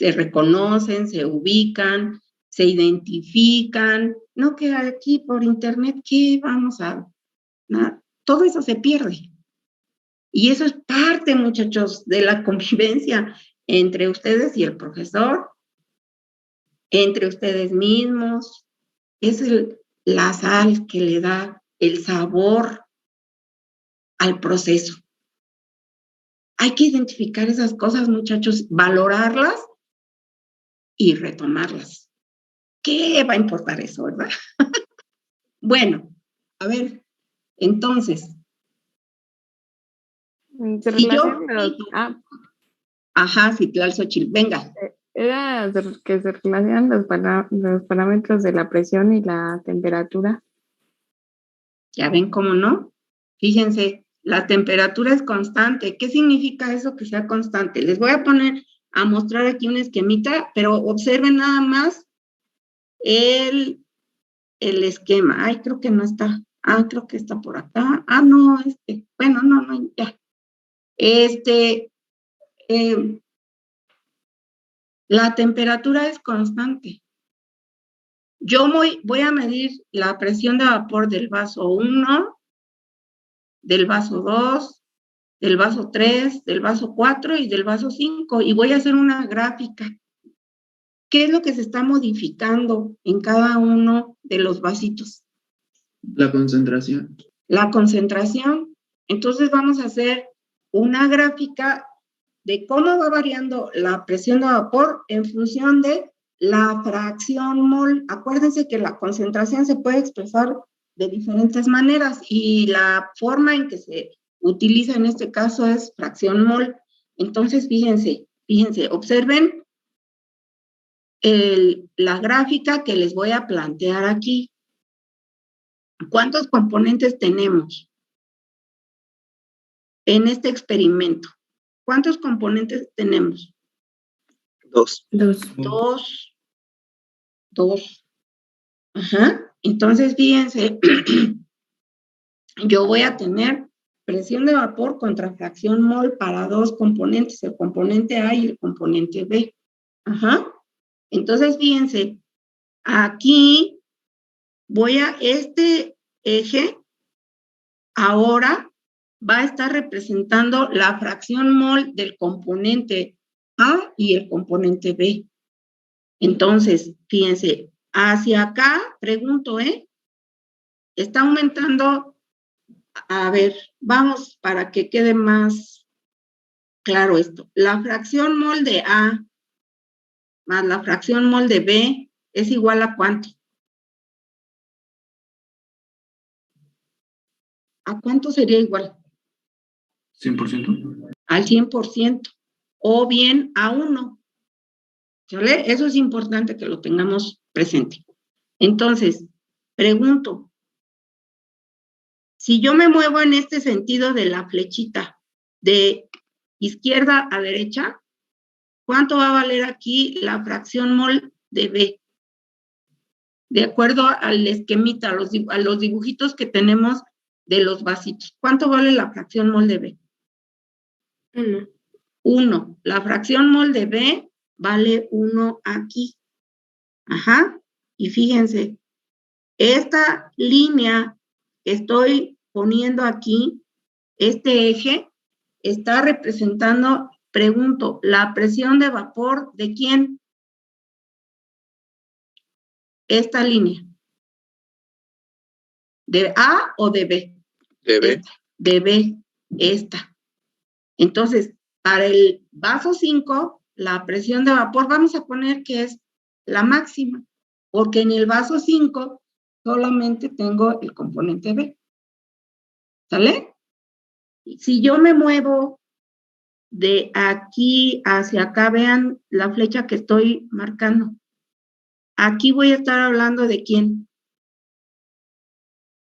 se reconocen, se ubican, se identifican, no que aquí por internet, ¿qué vamos a...? Nada, todo eso se pierde. Y eso es parte, muchachos, de la convivencia entre ustedes y el profesor, entre ustedes mismos. Es la sal que le da el sabor al proceso. Hay que identificar esas cosas, muchachos, valorarlas y retomarlas. ¿Qué va a importar eso, verdad? Bueno, a ver, entonces, Se si yo... relacionan los- Ajá, Citlal-Xochitl, venga. Era que se relacionan los parámetros de la presión y la temperatura. ¿Ya ven cómo no? Fíjense, la temperatura es constante. ¿Qué significa eso que sea constante? Les voy a poner a mostrar aquí un esquemita, pero observen nada más el esquema. Ay, creo que no está. Ah, creo que está por acá. Ah, no, bueno, no, ya. La temperatura es constante. Yo voy a medir la presión de vapor del vaso 1, del vaso 2, del vaso 3, del vaso 4 y del vaso 5, y voy a hacer una gráfica. ¿Qué es lo que se está modificando en cada uno de los vasitos? La concentración. La concentración. Entonces vamos a hacer una gráfica de cómo va variando la presión de vapor en función de la fracción mol. Acuérdense que la concentración se puede expresar de diferentes maneras y la forma en que se utiliza en este caso es fracción mol. Entonces, fíjense, observen la gráfica que les voy a plantear aquí. ¿Cuántos componentes tenemos en este experimento? ¿Cuántos componentes tenemos? 2. 2. Ajá. Entonces, fíjense, yo voy a tener presión de vapor contra fracción mol para 2 componentes, el componente A y el componente B. Ajá. Entonces, fíjense, aquí este eje ahora va a estar representando la fracción mol del componente A y el componente B. Entonces, fíjense, hacia acá, pregunto, está aumentando, a ver, vamos para que quede más claro esto. La fracción mol de A más la fracción mol de B es igual a ¿cuánto? ¿A cuánto sería igual? 100%. Al 100%, o bien a 1. ¿Sale? Eso es importante que lo tengamos presente. Entonces, pregunto, si yo me muevo en este sentido de la flechita, de izquierda a derecha, ¿cuánto va a valer aquí la fracción mol de B? De acuerdo al esquemita, a los dibujitos que tenemos de los vasitos. ¿Cuánto vale la fracción mol de B? 1. La fracción mol de B vale 1 aquí. Ajá. Y fíjense, esta línea que estoy poniendo aquí, este eje, está representando, pregunto, la presión de vapor ¿de quién? Esta línea. ¿De A o de B? De B. De B, esta. Entonces, para el vaso 5, la presión de vapor, vamos a poner que es la máxima, porque en el vaso 5 solamente tengo el componente B. ¿Sale? Si yo me muevo de aquí hacia acá, vean la flecha que estoy marcando. Aquí voy a estar hablando de quién.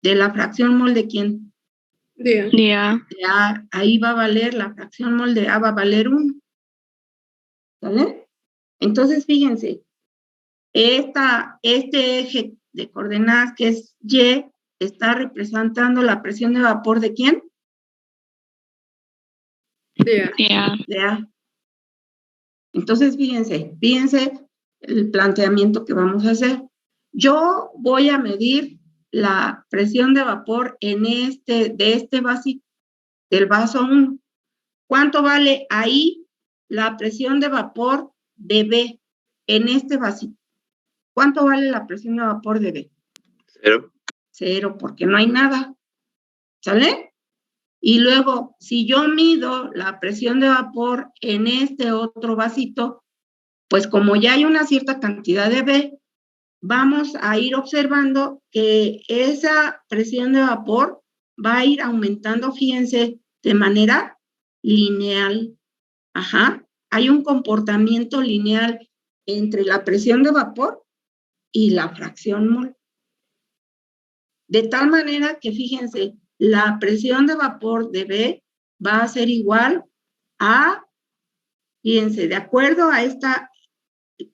De la fracción mol de quién. De A. De A. Ahí va a valer, la fracción mol de A va a valer 1. ¿Sale? Entonces, fíjense, este eje de coordenadas que es Y está representando la presión de vapor ¿de quién? De A. De A. De A. Entonces, fíjense el planteamiento que vamos a hacer. Yo voy a medir la presión de vapor de este vasito, del vaso 1. ¿Cuánto vale ahí la presión de vapor de B en este vasito? ¿Cuánto vale la presión de vapor de B? 0. 0, porque no hay nada. ¿Sale? Y luego, si yo mido la presión de vapor en este otro vasito, pues como ya hay una cierta cantidad de B, vamos a ir observando que esa presión de vapor va a ir aumentando, fíjense, de manera lineal. Ajá. Hay un comportamiento lineal entre la presión de vapor y la fracción mol. De tal manera que, fíjense, la presión de vapor de B va a ser igual a, fíjense, de acuerdo a esta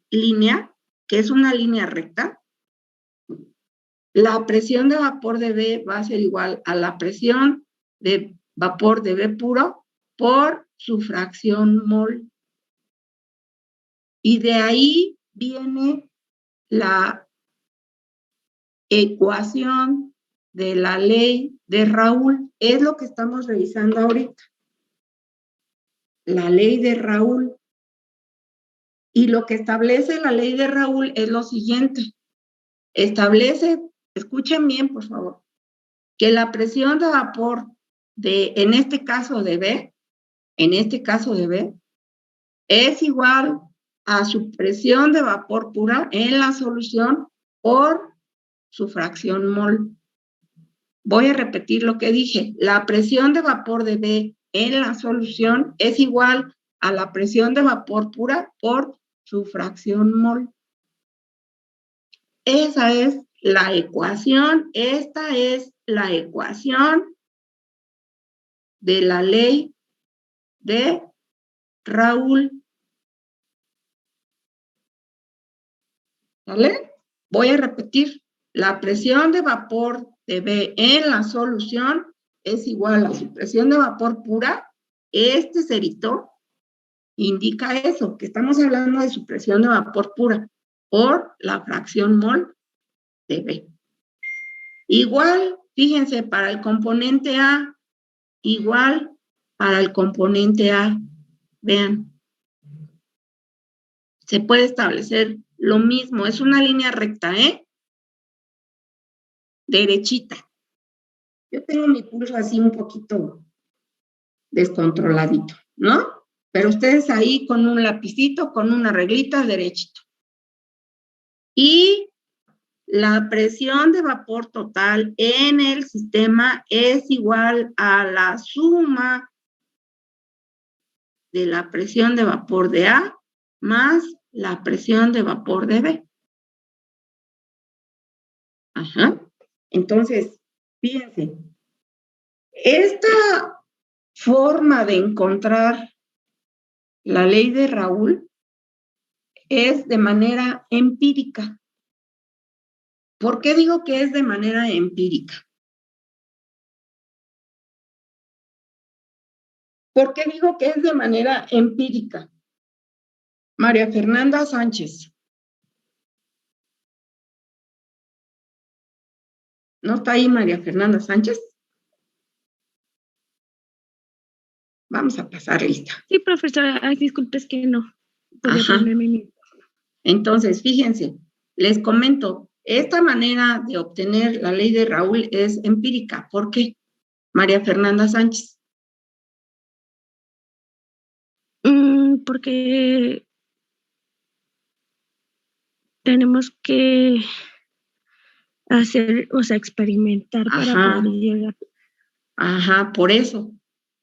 línea, que es una línea recta, la presión de vapor de B va a ser igual a la presión de vapor de B puro por su fracción mol. Y de ahí viene la ecuación de la ley de Raoult. Es lo que estamos revisando ahorita. La ley de Raoult. Y lo que establece la ley de Raoult es lo siguiente. Establece, escuchen bien, por favor, que la presión de vapor en este caso de B, es igual a su presión de vapor pura en la solución por su fracción mol. Voy a repetir lo que dije. La presión de vapor de B en la solución es igual a la presión de vapor pura por su fracción mol. Esa es la ecuación. Esta es la ecuación de la ley de Raoult. ¿Vale? Voy a repetir. La presión de vapor de B en la solución es igual a su presión de vapor pura. Este cerito indica eso, que estamos hablando de su presión de vapor pura por la fracción mol de B. Igual, fíjense, para el componente A, igual para el componente A. Vean. Se puede establecer lo mismo. Es una línea recta, ¿eh? Derechita. Yo tengo mi pulso así un poquito descontroladito, ¿no? Pero ustedes ahí con un lapicito, con una reglita, derechito. Y la presión de vapor total en el sistema es igual a la suma de la presión de vapor de A más la presión de vapor de B. Ajá. Entonces, fíjense, esta forma de encontrar la ley de Raoult es de manera empírica. ¿Por qué digo que es de manera empírica? ¿Por qué digo que es de manera empírica? María Fernanda Sánchez. ¿No está ahí María Fernanda Sánchez? Vamos a pasar lista. Sí, profesora. Ay, disculpe, es que no podía ponerme mi... Entonces, fíjense, les comento, esta manera de obtener la ley de Raoult es empírica. ¿Por qué? María Fernanda Sánchez. Porque tenemos que hacer, o sea, experimentar para poder llegar. Ajá, por eso.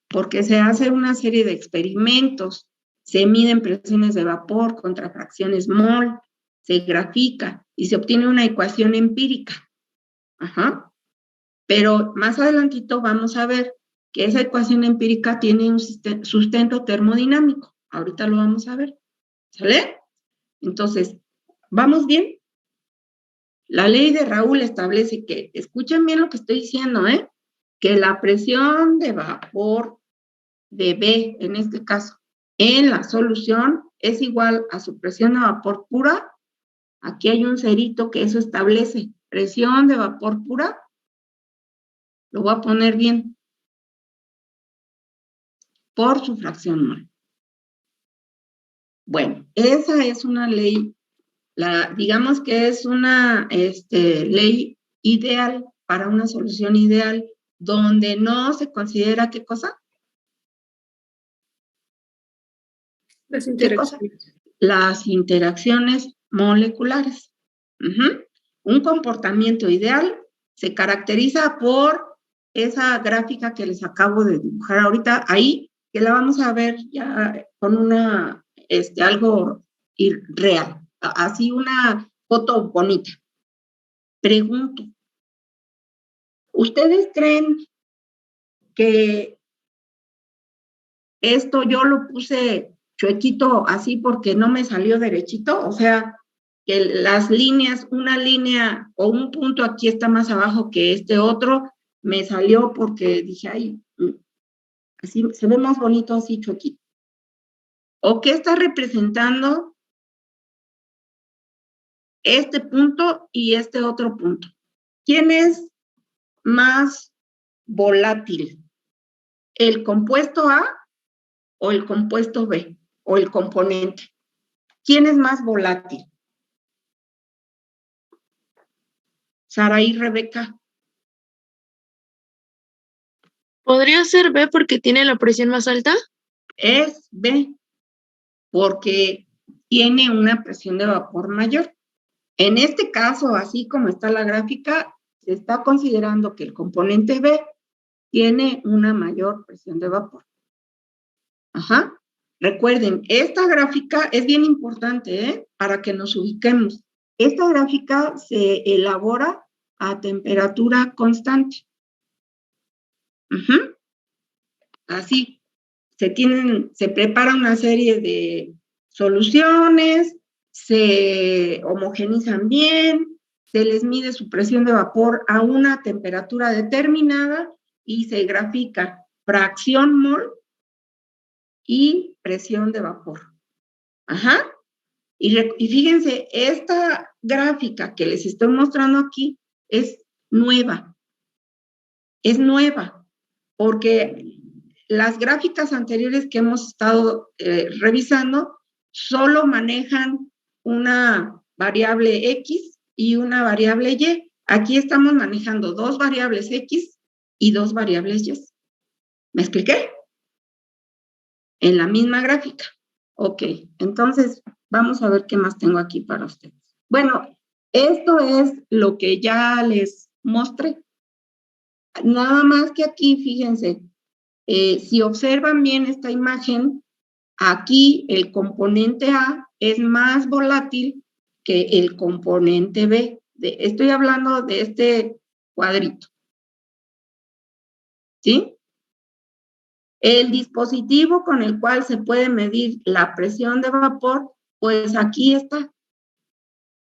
Porque se hace una serie de experimentos, se miden presiones de vapor contra fracciones mol, se grafica y se obtiene una ecuación empírica. Ajá. Pero más adelantito vamos a ver que esa ecuación empírica tiene un sustento termodinámico. Ahorita lo vamos a ver. ¿Sale? Entonces, ¿vamos bien? La ley de Raoult establece que, escuchen bien lo que estoy diciendo, que la presión de vapor de B, en este caso, en la solución, es igual a su presión de vapor pura. Aquí hay un cerito que eso establece. Presión de vapor pura, lo voy a poner bien, por su fracción mol. Bueno, esa es una ley, digamos que es una ley ideal para una solución ideal donde no se considera ¿qué cosa? Las ¿Qué cosa? interacciones. Las interacciones moleculares. Un comportamiento ideal se caracteriza por esa gráfica que les acabo de dibujar ahorita ahí, que la vamos a ver ya con una, algo real, así una foto bonita. Pregunto, ¿ustedes creen que esto yo lo puse chuequito así porque no me salió derechito? O sea, que las líneas, una línea o un punto aquí está más abajo que este otro, me salió porque dije, ay, así se ve más bonito así chuequito. ¿O qué está representando este punto y este otro punto? ¿Quién es más volátil? ¿El compuesto A o el compuesto B o el componente? ¿Quién es más volátil? Saraí, Rebeca. ¿Podría ser B porque tiene la presión más alta? Es B, porque tiene una presión de vapor mayor. En este caso, así como está la gráfica, se está considerando que el componente B tiene una mayor presión de vapor. Ajá. Recuerden, esta gráfica es bien importante, para que nos ubiquemos. Esta gráfica se elabora a temperatura constante. Así, se prepara una serie de soluciones, se homogenizan bien, se les mide su presión de vapor a una temperatura determinada y se grafica fracción mol y presión de vapor. Ajá. Y fíjense, esta gráfica que les estoy mostrando aquí es nueva. Es nueva, porque las gráficas anteriores que hemos estado revisando solo manejan una variable X y una variable Y. Aquí estamos manejando dos variables X y dos variables Y. ¿Me expliqué? En la misma gráfica. Ok, entonces vamos a ver qué más tengo aquí para ustedes. Bueno, esto es lo que ya les mostré. Nada más que aquí, fíjense, si observan bien esta imagen, aquí el componente A es más volátil que el componente B. Estoy hablando de este cuadrito. ¿Sí? El dispositivo con el cual se puede medir la presión de vapor, pues aquí está.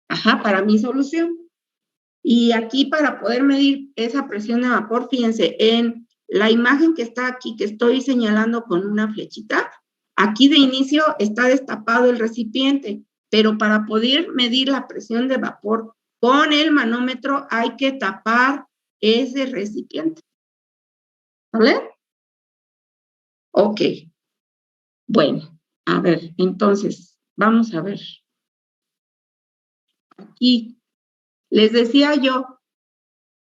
Ajá, para mi solución. Y aquí para poder medir esa presión de vapor, fíjense, en la imagen que está aquí, que estoy señalando con una flechita, aquí de inicio está destapado el recipiente, pero para poder medir la presión de vapor con el manómetro hay que tapar ese recipiente. ¿Vale? Ok. Bueno, a ver, entonces, vamos a ver. Aquí, les decía yo,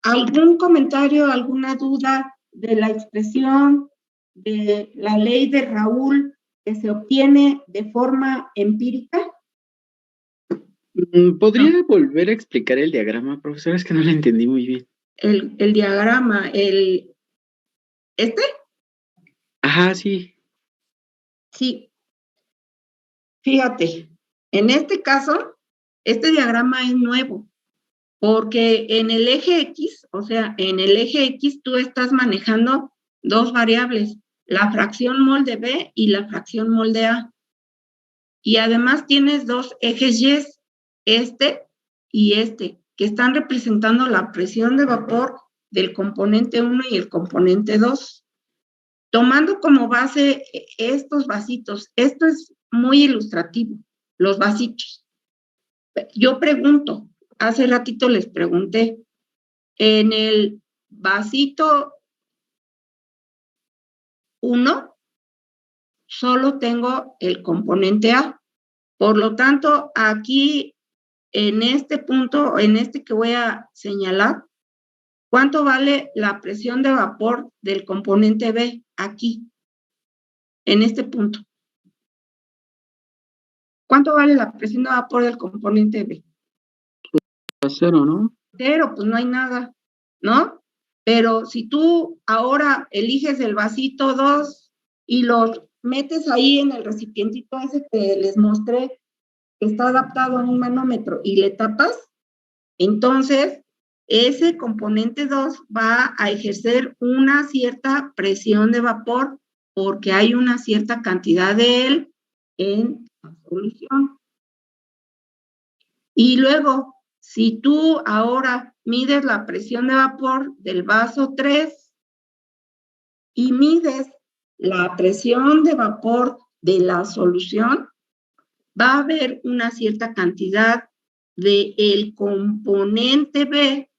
¿algún comentario, alguna duda de la expresión de la ley de Raoult que se obtiene de forma empírica? ¿Podría volver a explicar el diagrama, profesor? Es que no lo entendí muy bien. El diagrama, ¿este? Ajá, sí. Sí. Fíjate, en este caso, este diagrama es nuevo, porque en el eje X, o sea, en el eje X tú estás manejando dos variables, la fracción mol de B y la fracción mol de A. Y además tienes dos ejes Y, este y este, que están representando la presión de vapor del componente 1 y el componente 2. tomando como base estos vasitos, esto es muy ilustrativo, los vasitos. Yo pregunto, hace ratito les pregunté, en el vasito 1 solo tengo el componente A. Por lo tanto, aquí en este punto, en este que voy a señalar, ¿cuánto vale la presión de vapor del componente B aquí, en este punto? ¿Cuánto vale la presión de vapor del componente B? 0, ¿no? 0, pues no hay nada, ¿no? Pero si tú ahora eliges el vasito 2 y lo metes ahí en el recipientito ese que les mostré, que está adaptado a un manómetro, y le tapas, entonces ese componente 2 va a ejercer una cierta presión de vapor porque hay una cierta cantidad de él en la solución. Y luego, si tú ahora mides la presión de vapor del vaso 3 y mides la presión de vapor de la solución, va a haber una cierta cantidad del componente B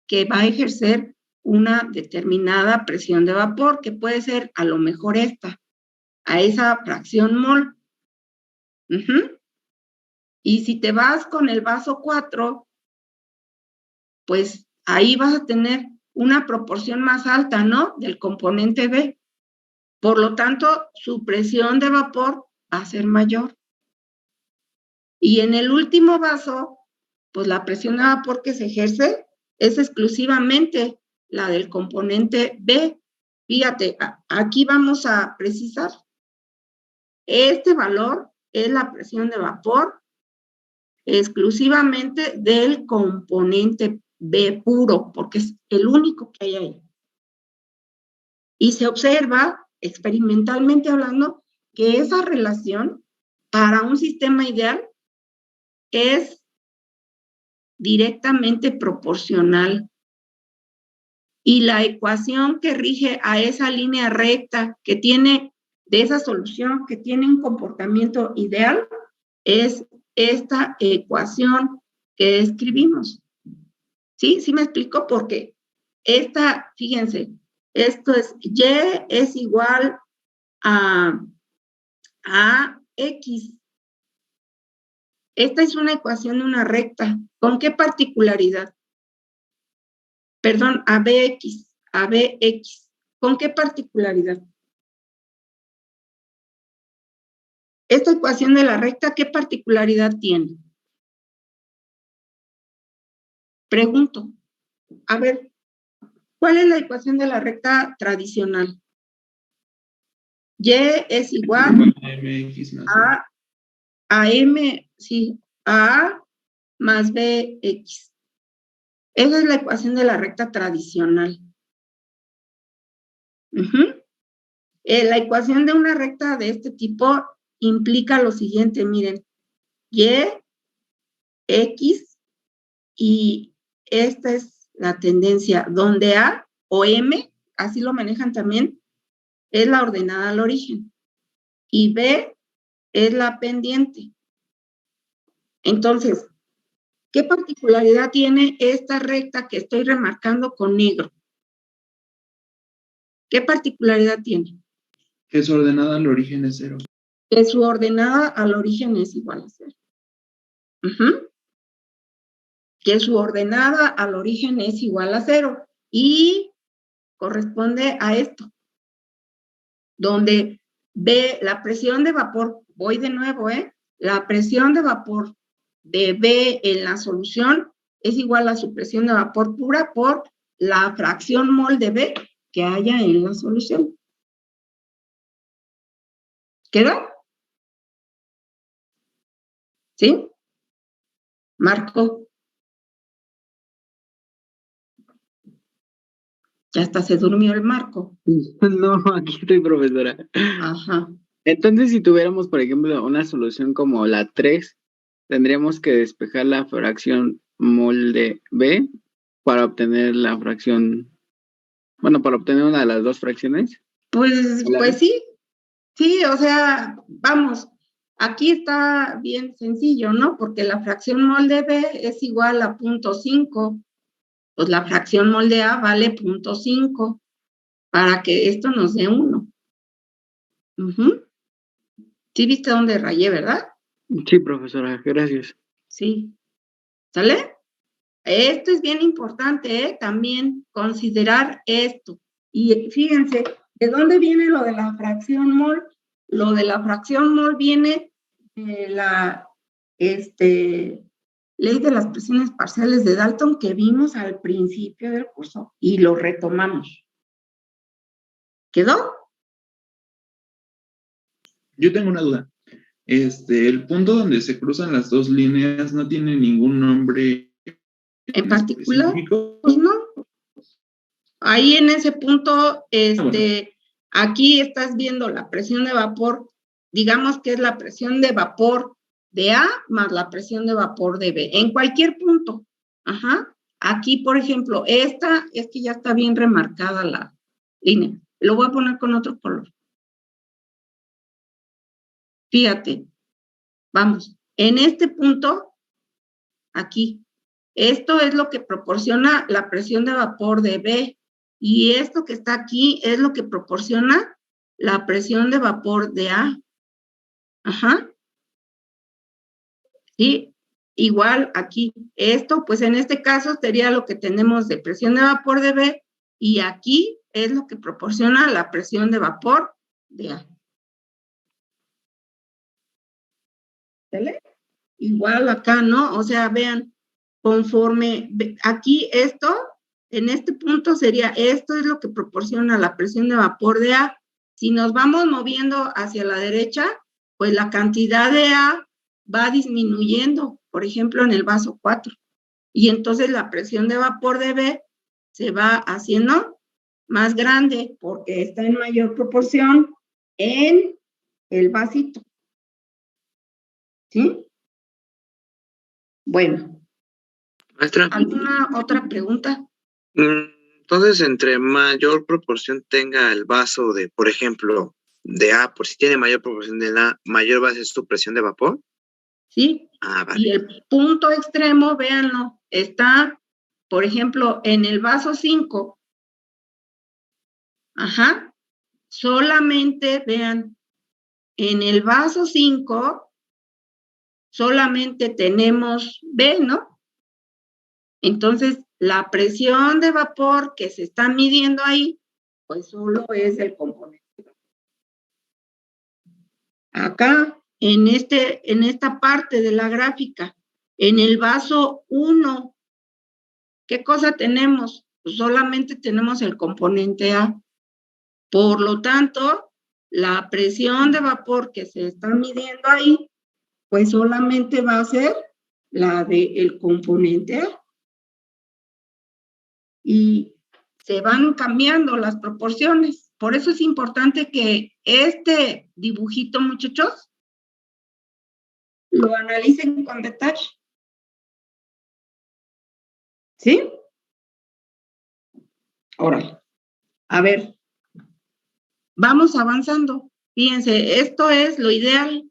que va a ejercer una determinada presión de vapor, que puede ser a lo mejor esta, a esa fracción mol. Y si te vas con el vaso 4, pues ahí vas a tener una proporción más alta, ¿no? Del componente B. Por lo tanto, su presión de vapor va a ser mayor. Y en el último vaso, pues la presión de vapor que se ejerce es exclusivamente la del componente B. Fíjate, aquí vamos a precisar. Este valor es la presión de vapor exclusivamente del componente B puro, porque es el único que hay ahí. Y se observa, experimentalmente hablando, que esa relación para un sistema ideal es directamente proporcional. Y la ecuación que rige a esa línea recta que tiene, de esa solución que tiene un comportamiento ideal, es esta ecuación que escribimos. ¿Sí? ¿Sí me explico? Porque esta, fíjense, esto es Y es igual a X. Esta es una ecuación de una recta. ¿Con qué particularidad? Perdón, a BX. ¿Con qué particularidad? Esta ecuación de la recta, ¿qué particularidad tiene? Pregunto. A ver, ¿cuál es la ecuación de la recta tradicional? Y es igual a M, sí, a A más BX. Esa es la ecuación de la recta tradicional. La ecuación de una recta de este tipo implica lo siguiente, miren, Y, X, y esta es la tendencia, donde A o M, así lo manejan también, es la ordenada al origen, y B es la pendiente. Entonces, ¿qué particularidad tiene esta recta que estoy remarcando con negro? ¿Qué particularidad tiene? Que su ordenada al origen es 0. Que su ordenada al origen es igual a 0. Que su ordenada al origen es igual a 0. Y corresponde a esto. Donde B, la presión de vapor, voy de nuevo, la presión de vapor de B en la solución es igual a su presión de vapor pura por la fracción mol de B que haya en la solución. ¿Queda? ¿Sí? Marco. Ya hasta se durmió el Marco. No, aquí estoy, profesora. Ajá. Entonces, si tuviéramos, por ejemplo, una solución como la 3, tendríamos que despejar la fracción mol de B para obtener la fracción, bueno, para obtener una de las dos fracciones. Pues sí, o sea, vamos, aquí está bien sencillo, ¿no? Porque la fracción mol de B es igual a 0.5, pues la fracción mol de A vale 0.5 para que esto nos dé 1. ¿Sí viste dónde rayé, verdad? Sí, profesora, gracias. Sí. ¿Sale? Esto es bien importante, ¿eh? También considerar esto. Y fíjense, ¿de dónde viene lo de la fracción mol? Lo de la fracción mol viene de la ley de las presiones parciales de Dalton que vimos al principio del curso y lo retomamos. ¿Quedó? Yo tengo una duda. El punto donde se cruzan las dos líneas no tiene ningún nombre en particular. específico. Pues no. Ahí en ese punto, aquí estás viendo la presión de vapor, digamos que es la presión de vapor de A más la presión de vapor de B, en cualquier punto. Aquí, por ejemplo, esta, es que ya está bien remarcada la línea. Lo voy a poner con otro color. Fíjate, vamos, en este punto, aquí, esto es lo que proporciona la presión de vapor de B. Y esto que está aquí es lo que proporciona la presión de vapor de A. Sí, igual aquí. Esto, pues en este caso sería lo que tenemos de presión de vapor de B y aquí es lo que proporciona la presión de vapor de A. ¿Sale? Igual acá, ¿no? O sea, vean, conforme aquí esto, en este punto sería, esto es lo que proporciona la presión de vapor de A. Si nos vamos moviendo hacia la derecha, pues la cantidad de A va disminuyendo, por ejemplo, en el vaso 4. Y entonces la presión de vapor de B se va haciendo más grande porque está en mayor proporción en el vasito. ¿Sí? Bueno. Maestra. ¿Alguna otra pregunta? Entonces, entre mayor proporción tenga el vaso de, por ejemplo, de A, por si tiene mayor proporción de A, mayor va a ser su presión de vapor. Sí. Vale. Y el punto extremo, véanlo, está, por ejemplo, en el vaso 5. Solamente, vean, en el vaso 5 solamente tenemos B, ¿no? Entonces, la presión de vapor que se está midiendo ahí, pues solo es el componente. Acá, en esta parte de la gráfica, en el vaso 1, ¿qué cosa tenemos? Pues solamente tenemos el componente A. Por lo tanto, la presión de vapor que se está midiendo ahí, pues solamente va a ser la del componente A. Y se van cambiando las proporciones. Por eso es importante que este dibujito, muchachos, lo analicen con detalle. ¿Sí? Órale. A ver. Vamos avanzando. Fíjense, esto es lo ideal.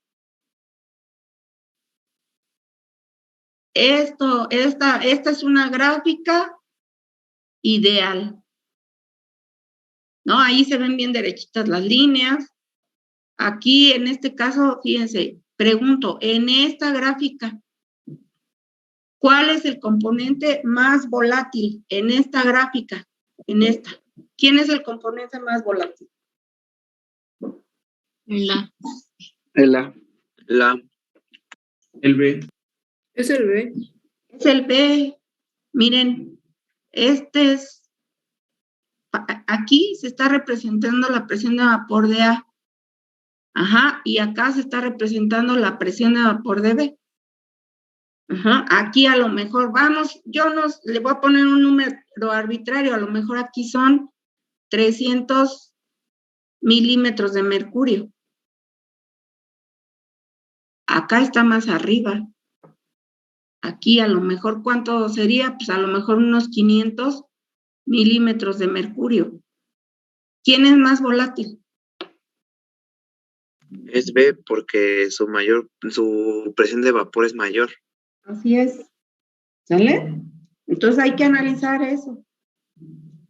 Esta es una gráfica ideal. ¿No? Ahí se ven bien derechitas las líneas. Aquí, en este caso, fíjense, pregunto, en esta gráfica, ¿cuál es el componente más volátil en esta gráfica? En esta. ¿Quién es el componente más volátil? El A. El A. El B. Es el B. Es el B. Miren, aquí se está representando la presión de vapor de A. Y acá se está representando la presión de vapor de B. Aquí a lo mejor vamos, le voy a poner un número arbitrario, a lo mejor aquí son 300 milímetros de mercurio. Acá está más arriba. Aquí a lo mejor, ¿cuánto sería? Pues a lo mejor unos 500 milímetros de mercurio. ¿Quién es más volátil? Es B porque su presión de vapor es mayor. Así es. ¿Sale? Entonces hay que analizar eso.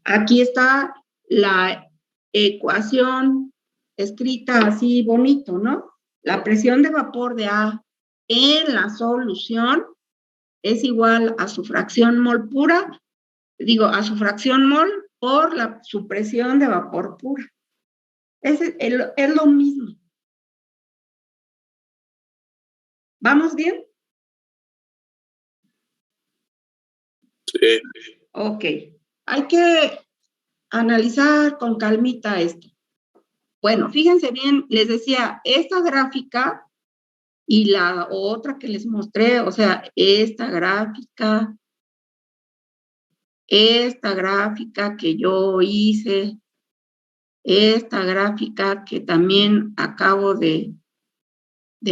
Aquí está la ecuación escrita así bonito, ¿no? La presión de vapor de A en la solución es igual a su fracción mol pura, a su fracción mol por su presión de vapor pura. Es lo mismo. ¿Vamos bien? Sí. Ok. Hay que analizar con calmita esto. Bueno, fíjense bien, les decía, esta gráfica y la otra que les mostré, o sea, esta gráfica que yo hice, esta gráfica que también acabo de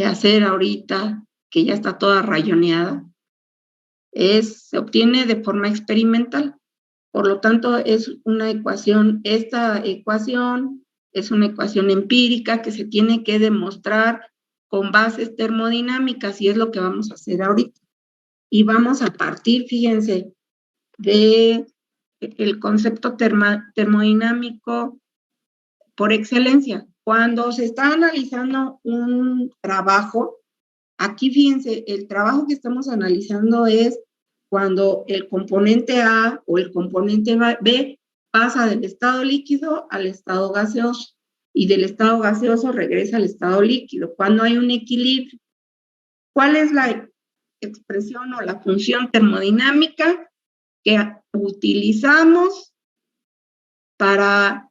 hacer ahorita, que ya está toda rayoneada, se obtiene de forma experimental. Por lo tanto, es una ecuación, esta ecuación es una ecuación empírica que se tiene que demostrar con bases termodinámicas y es lo que vamos a hacer ahorita. Y vamos a partir, fíjense, de el concepto termodinámico por excelencia. Cuando se está analizando un trabajo, aquí fíjense, el trabajo que estamos analizando es cuando el componente A o el componente B pasa del estado líquido al estado gaseoso y del estado gaseoso regresa al estado líquido, cuando hay un equilibrio. ¿Cuál es la expresión o la función termodinámica que utilizamos para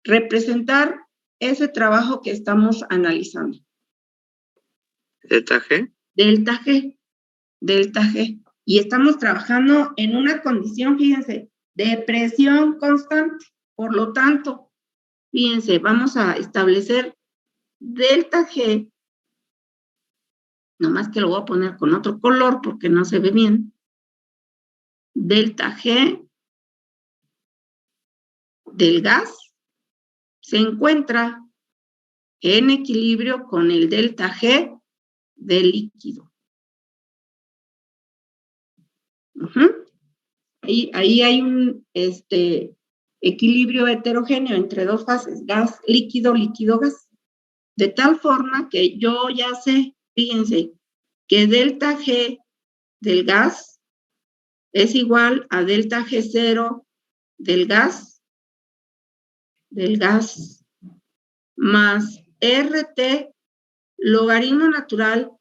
representar ese trabajo que estamos analizando? ¿Delta G? Delta G. Delta G. Y estamos trabajando en una condición, fíjense, de presión constante. Por lo tanto, fíjense, vamos a establecer delta G, nomás que lo voy a poner con otro color porque no se ve bien. Delta G del gas se encuentra en equilibrio con el delta G del líquido. Ahí hay un equilibrio heterogéneo entre dos fases, gas, líquido, líquido, gas. De tal forma que yo ya sé, fíjense, que delta G del gas es igual a delta G0 del gas más RT logaritmo natural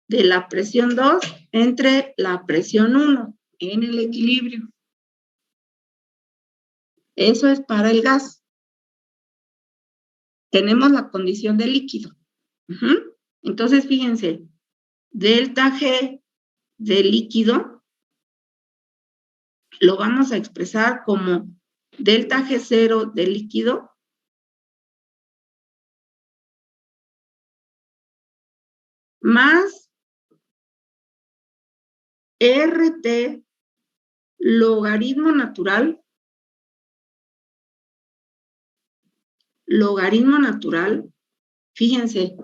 de la presión 2 entre la presión 1 en el equilibrio. Eso es para el gas. Tenemos la condición de líquido. Entonces, fíjense, delta G de líquido lo vamos a expresar como delta G0 de líquido más RT logaritmo natural fíjense,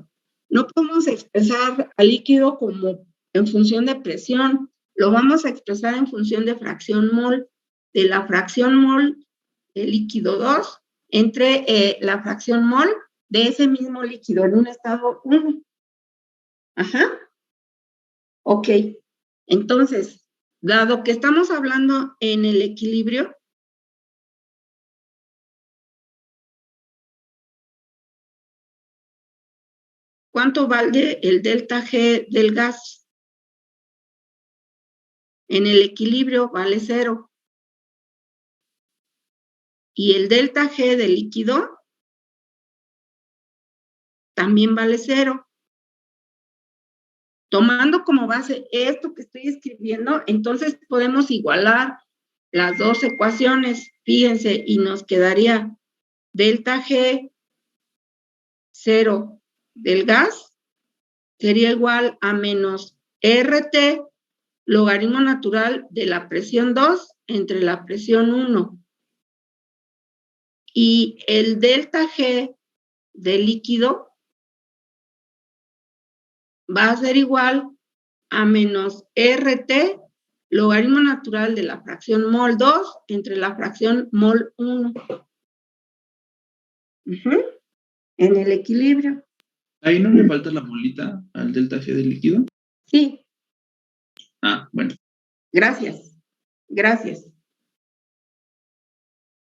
no podemos expresar al líquido como en función de presión, lo vamos a expresar en función de fracción mol, de la fracción mol del líquido 2 entre la fracción mol de ese mismo líquido en un estado 1. Ok, entonces, dado que estamos hablando en el equilibrio, ¿cuánto vale el delta G del gas? En el equilibrio vale 0. Y el delta G del líquido también vale 0. Tomando como base esto que estoy escribiendo, entonces podemos igualar las dos ecuaciones, fíjense, y nos quedaría delta G 0 del gas sería igual a menos RT logaritmo natural de la presión 2 entre la presión 1. Y el delta G del líquido va a ser igual a menos RT, logaritmo natural de la fracción mol 2 entre la fracción mol 1. En el equilibrio. Ahí no le falta la molita al delta G del líquido. Sí. Ah, bueno. Gracias.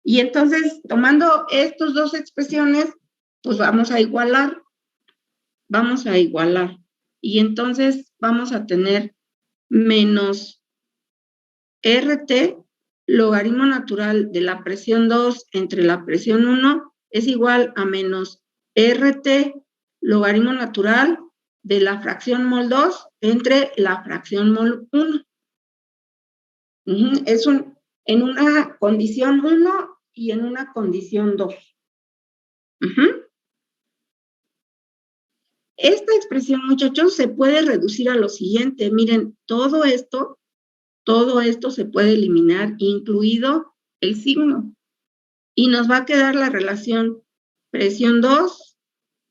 Y entonces, tomando estas dos expresiones, pues vamos a igualar. Y entonces vamos a tener menos RT, logaritmo natural de la presión 2 entre la presión 1 es igual a menos RT, logaritmo natural de la fracción mol 2 entre la fracción mol 1. Es en una condición 1 y en una condición 2. Esta expresión, muchachos, se puede reducir a lo siguiente. Miren, todo esto se puede eliminar, incluido el signo. Y nos va a quedar la relación presión 2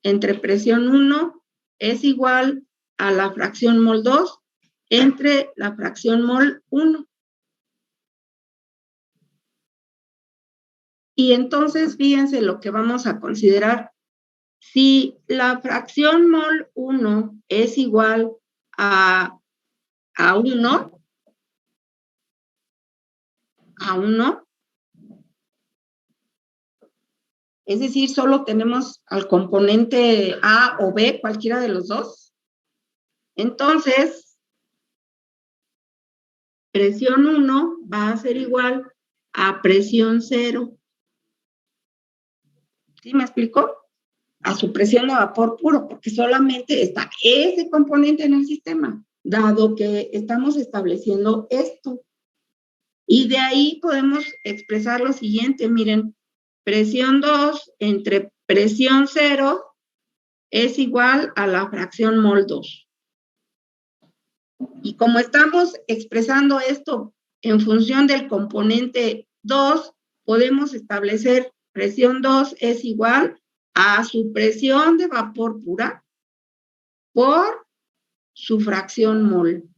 entre presión 1 es igual a la fracción mol 2 entre la fracción mol 1. Y entonces, fíjense lo que vamos a considerar. Si la fracción mol 1 es igual a 1, es decir, solo tenemos al componente A o B, cualquiera de los dos, entonces, presión 1 va a ser igual a presión 0. ¿Sí me explico? A su presión de vapor puro, porque solamente está ese componente en el sistema, dado que estamos estableciendo esto. Y de ahí podemos expresar lo siguiente, miren, presión 2 entre presión 0 es igual a la fracción mol 2. Y como estamos expresando esto en función del componente 2, podemos establecer presión 2 es igual a su presión de vapor pura por su fracción mol.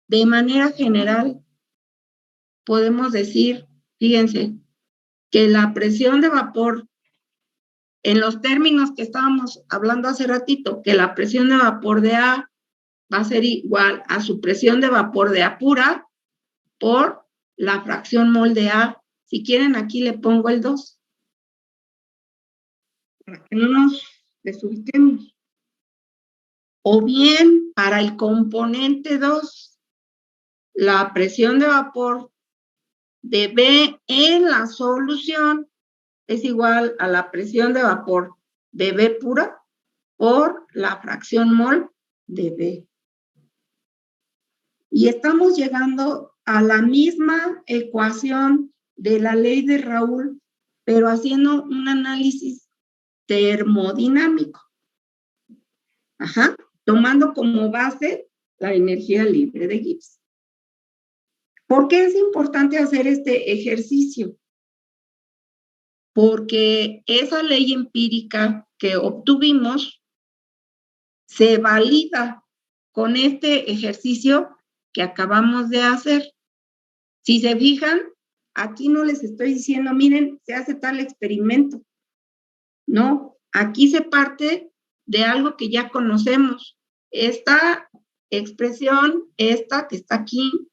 De manera general, podemos decir, fíjense, que la presión de vapor, en los términos que estábamos hablando hace ratito, que la presión de vapor de A va a ser igual a su presión de vapor de A pura por la fracción mol de A. Si quieren, aquí le pongo el 2. Para que no nos desubiquemos. O bien, para el componente 2, la presión de vapor de B en la solución es igual a la presión de vapor de B pura por la fracción mol de B. Y estamos llegando a la misma ecuación de la ley de Raoult, pero haciendo un análisis termodinámico. Tomando como base la energía libre de Gibbs. ¿Por qué es importante hacer este ejercicio? Porque esa ley empírica que obtuvimos se valida con este ejercicio que acabamos de hacer. Si se fijan, aquí no les estoy diciendo, miren, se hace tal experimento. No, aquí se parte de algo que ya conocemos. Esta expresión, esta que está aquí,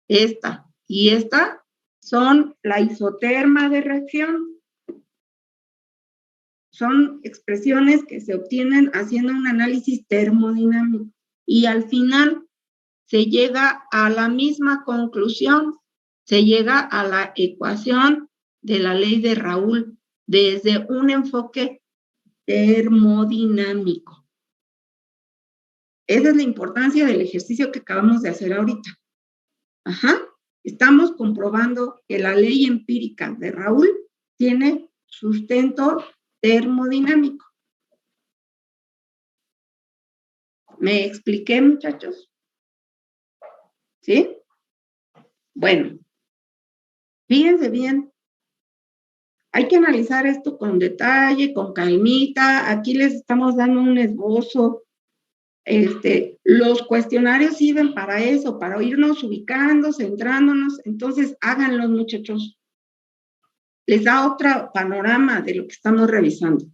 esta y esta son la isoterma de reacción. Son expresiones que se obtienen haciendo un análisis termodinámico. Y al final se llega a la misma conclusión, se llega a la ecuación de la ley de Raoult desde un enfoque termodinámico. Esa es la importancia del ejercicio que acabamos de hacer ahorita. Estamos comprobando que la ley empírica de Raoult tiene sustento termodinámico. ¿Me expliqué, muchachos? ¿Sí? Bueno, fíjense bien hay que analizar esto con detalle, con calmita. Aquí les estamos dando un esbozo. Los cuestionarios sirven para eso, para irnos ubicando, centrándonos. Entonces, háganlos, muchachos. Les da otro panorama de lo que estamos revisando.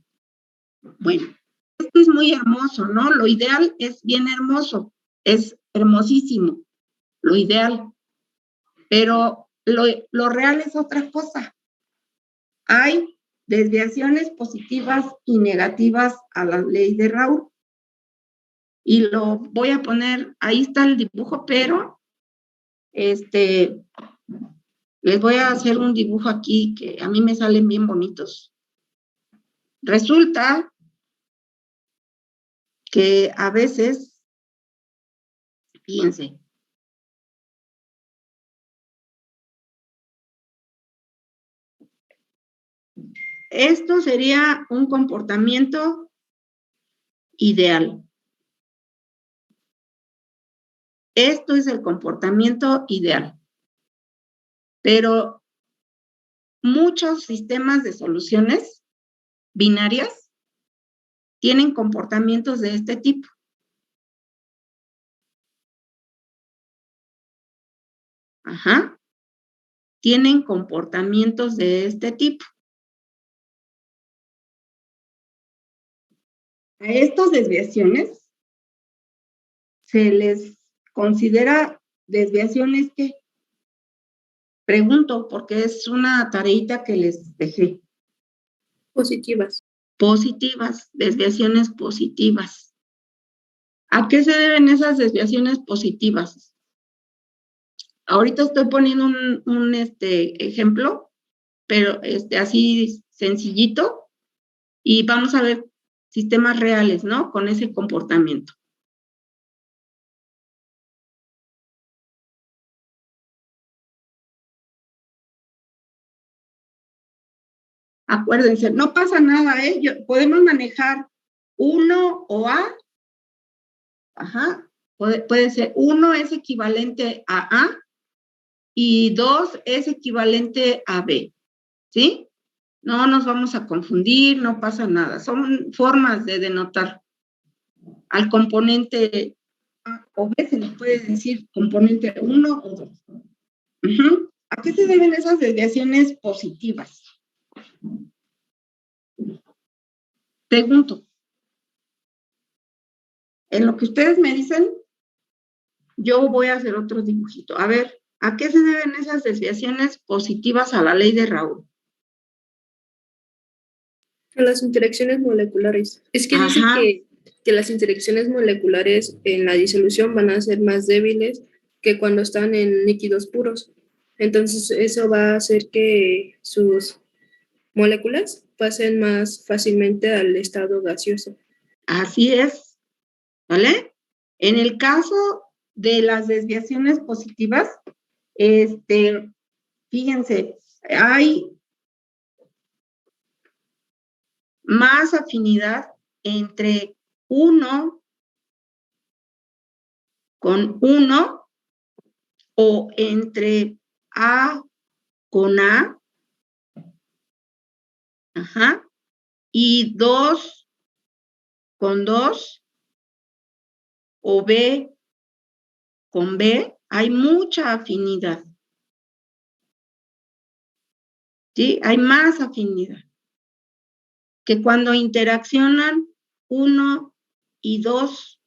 Bueno, esto es muy hermoso, ¿no? Lo ideal es bien hermoso, es hermosísimo, lo ideal. Pero lo real es otra cosa. Hay desviaciones positivas y negativas a la ley de Raoult. Y lo voy a poner, ahí está el dibujo, pero les voy a hacer un dibujo aquí que a mí me salen bien bonitos. Resulta que a veces, fíjense, esto sería un comportamiento ideal. Esto es el comportamiento ideal. Pero muchos sistemas de soluciones binarias tienen comportamientos de este tipo. Ajá. Tienen comportamientos de este tipo. A estas desviaciones se les considera desviaciones que, pregunto, porque es una tareita que les dejé. Positivas. Positivas, desviaciones positivas. ¿A qué se deben esas desviaciones positivas? Ahorita estoy poniendo un ejemplo, pero así sencillito, y vamos a ver sistemas reales, ¿no? Con ese comportamiento. Acuérdense, no pasa nada, ¿eh? Podemos manejar 1 o A. Ajá. Puede ser 1 es equivalente a A y 2 es equivalente a B. ¿Sí? No nos vamos a confundir, no pasa nada. Son formas de denotar al componente A o B, se le puede decir componente 1 o 2. ¿A qué se deben esas desviaciones positivas? Pregunto. En lo que ustedes me dicen, yo voy a hacer otro dibujito. A ver, ¿a qué se deben esas desviaciones positivas a la ley de Raoult? A las interacciones moleculares. Es que dice que las interacciones moleculares en la disolución van a ser más débiles que cuando están en líquidos puros. Entonces, eso va a hacer que sus moléculas pasen más fácilmente al estado gaseoso. Así es, ¿vale? En el caso de las desviaciones positivas, fíjense, hay más afinidad entre 1 con 1 o entre A con A, ajá, y 2 con 2 o B con B, hay mucha afinidad. ¿Sí? Hay más afinidad que cuando interaccionan 1 y 2.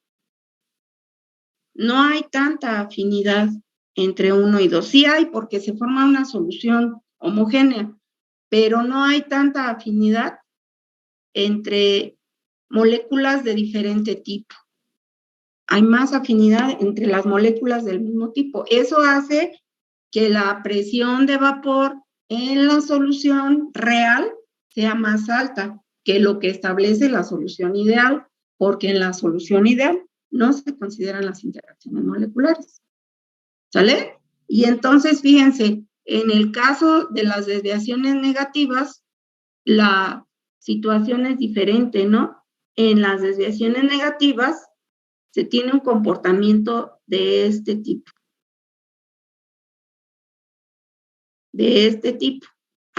No hay tanta afinidad entre 1 y 2. Sí hay porque se forma una solución homogénea, pero no hay tanta afinidad entre moléculas de diferente tipo. Hay más afinidad entre las moléculas del mismo tipo. Eso hace que la presión de vapor en la solución real sea más alta que lo que establece la solución ideal, porque en la solución ideal no se consideran las interacciones moleculares. ¿Sale? Y entonces, fíjense, en el caso de las desviaciones negativas, la situación es diferente, ¿no? En las desviaciones negativas se tiene un comportamiento de este tipo. De este tipo.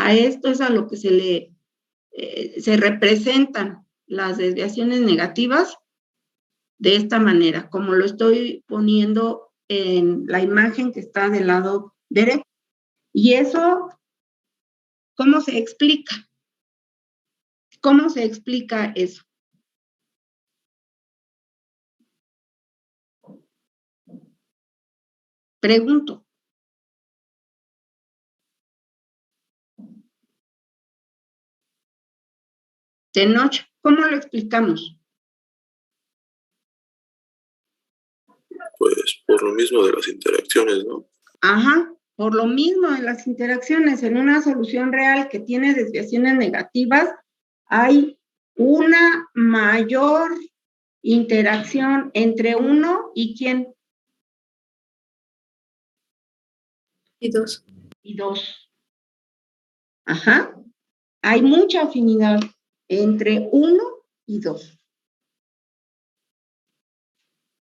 A esto es a lo que se representan las desviaciones negativas de esta manera, como lo estoy poniendo en la imagen que está del lado derecho. Y eso, ¿cómo se explica? ¿Cómo se explica eso? Pregunto. Tenoch, ¿cómo lo explicamos? Pues por lo mismo de las interacciones, ¿no? Ajá, por lo mismo en las interacciones, en una solución real que tiene desviaciones negativas, hay una mayor interacción entre uno y quién. Y 2. Y 2. Ajá. Hay mucha afinidad entre 1 y 2.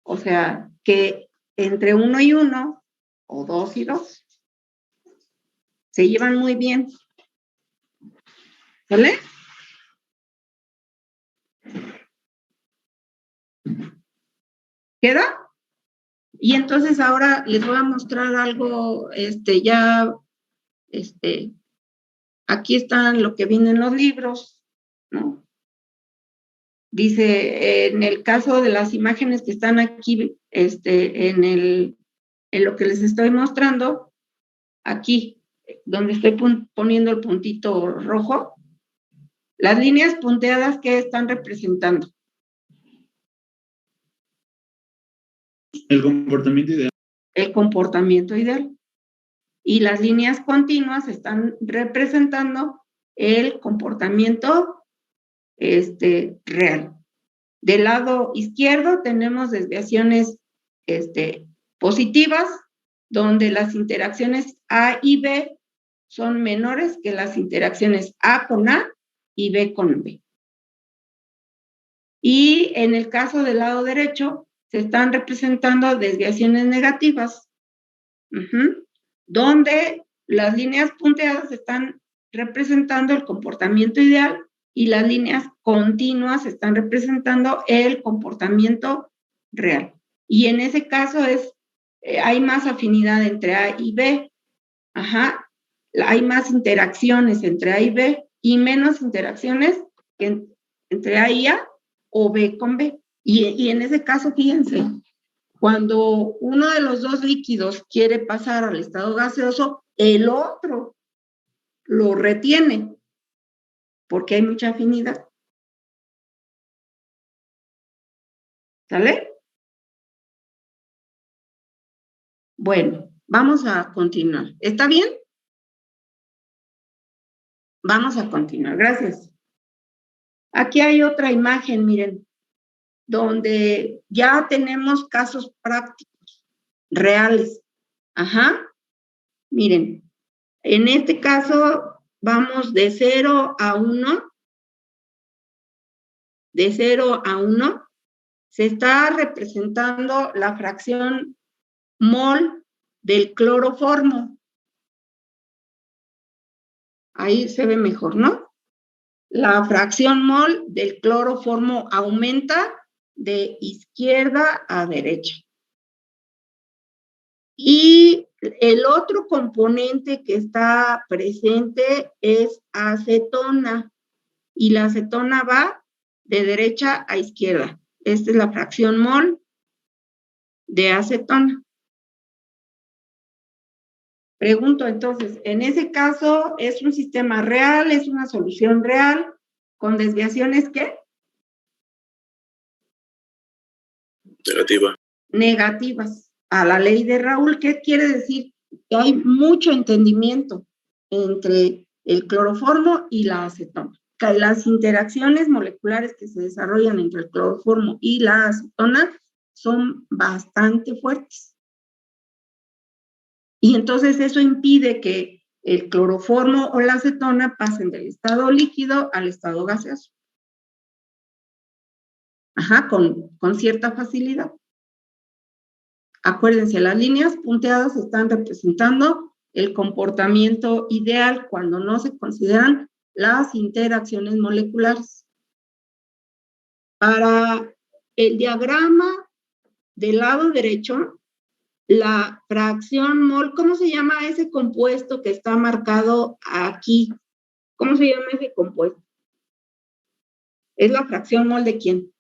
O sea, que entre 1 y 1, o 2 y 2, se llevan muy bien. ¿Sale? ¿Queda? Y entonces ahora les voy a mostrar algo, aquí están lo que viene en los libros, ¿no? Dice, en el caso de las imágenes que están aquí, en lo que les estoy mostrando, aquí, donde estoy poniendo el puntito rojo, las líneas punteadas que están representando. El comportamiento ideal. El comportamiento ideal. Y las líneas continuas están representando el comportamiento real. Del lado izquierdo tenemos desviaciones positivas, donde las interacciones A y B son menores que las interacciones A con A y B con B. Y en el caso del lado derecho, se están representando desviaciones negativas, donde las líneas punteadas están representando el comportamiento ideal y las líneas continuas están representando el comportamiento real. Y en ese caso hay más afinidad entre A y B. Hay más interacciones entre A y B y menos interacciones entre A y A o B con B. Y en ese caso, fíjense, cuando uno de los dos líquidos quiere pasar al estado gaseoso, el otro lo retiene, porque hay mucha afinidad. ¿Sale? Bueno, vamos a continuar. ¿Está bien? Vamos a continuar. Gracias. Aquí hay otra imagen, miren, donde ya tenemos casos prácticos, reales. Miren, en este caso vamos de 0 a 1. De 0 a 1 se está representando la fracción mol del cloroformo. Ahí se ve mejor, ¿no? La fracción mol del cloroformo aumenta de izquierda a derecha. Y el otro componente que está presente es acetona. Y la acetona va de derecha a izquierda. Esta es la fracción mol de acetona. Pregunto entonces, en ese caso, ¿es un sistema real? ¿Es una solución real? ¿Con desviaciones qué? Negativa. Negativas. A la ley de Raúl, ¿qué quiere decir? Que hay mucho entendimiento entre el cloroformo y la acetona. Que las interacciones moleculares que se desarrollan entre el cloroformo y la acetona son bastante fuertes. Y entonces eso impide que el cloroformo o la acetona pasen del estado líquido al estado gaseoso. Con cierta facilidad. Acuérdense, las líneas punteadas están representando el comportamiento ideal cuando no se consideran las interacciones moleculares. Para el diagrama del lado derecho, la fracción mol, ¿cómo se llama ese compuesto que está marcado aquí? ¿Cómo se llama ese compuesto? ¿Es la fracción mol de quién?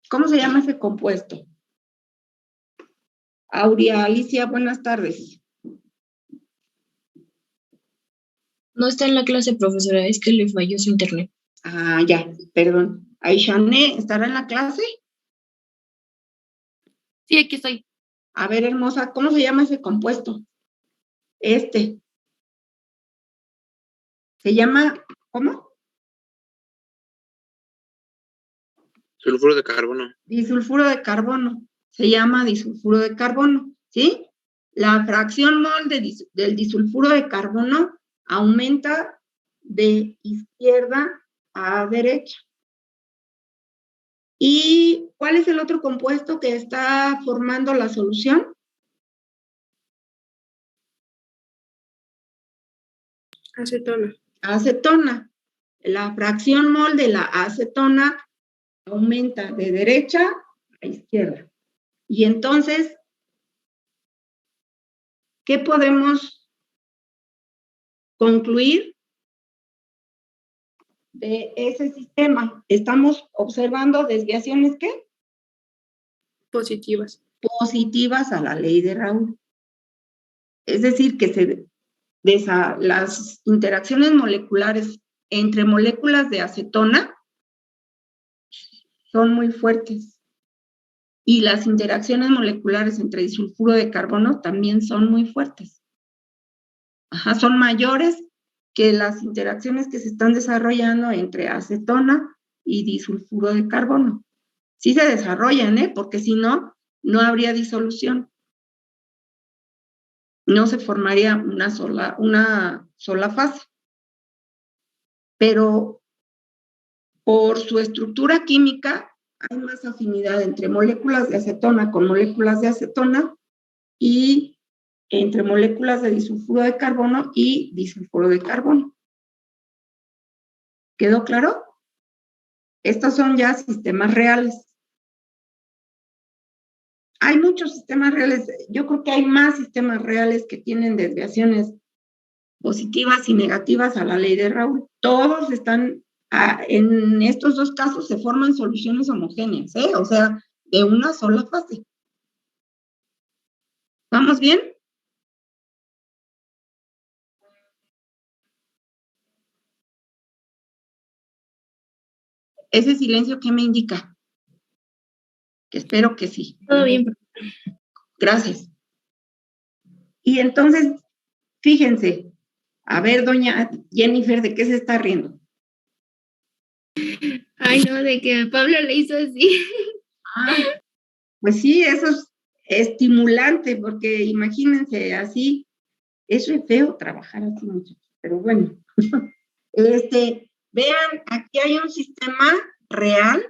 ¿Cómo se llama ese compuesto? Aurea, Alicia, buenas tardes. No está en la clase, profesora, es que le falló su internet. Ah, ya, perdón. Aishane, ¿estará en la clase? Sí, aquí estoy. A ver, hermosa, ¿cómo se llama ese compuesto? Se llama, ¿cómo? Sulfuro de carbono. Disulfuro de carbono. Se llama disulfuro de carbono, ¿sí? La fracción mol del disulfuro de carbono aumenta de izquierda a derecha. ¿Y cuál es el otro compuesto que está formando la solución? Acetona. Acetona. La fracción mol de la acetona aumenta de derecha a izquierda. Y entonces, ¿qué podemos concluir de ese sistema? Estamos observando desviaciones, ¿qué? Positivas. Positivas a la ley de Raoult. Es decir, que las interacciones moleculares entre moléculas de acetona son muy fuertes. Y las interacciones moleculares entre disulfuro de carbono también son muy fuertes. Ajá, son mayores que las interacciones que se están desarrollando entre acetona y disulfuro de carbono. Sí se desarrollan, porque si no, no habría disolución. No se formaría una sola fase. Pero por su estructura química, hay más afinidad entre moléculas de acetona con moléculas de acetona y entre moléculas de disulfuro de carbono y disulfuro de carbono. ¿Quedó claro? Estos son ya sistemas reales. Hay muchos sistemas reales. Yo creo que hay más sistemas reales que tienen desviaciones positivas y negativas a la ley de Raoult. Todos están, en estos dos casos se forman soluciones homogéneas, o sea, de una sola fase. ¿Vamos bien? ¿Ese silencio qué me indica? Que espero que sí. Todo bien. Gracias. Y entonces, fíjense, a ver, doña Jennifer, ¿de qué se está riendo? Ay, no, de que Pablo le hizo así. Pues sí, eso es estimulante, porque imagínense así, eso es feo trabajar así, muchachos, pero bueno. Vean, aquí hay un sistema real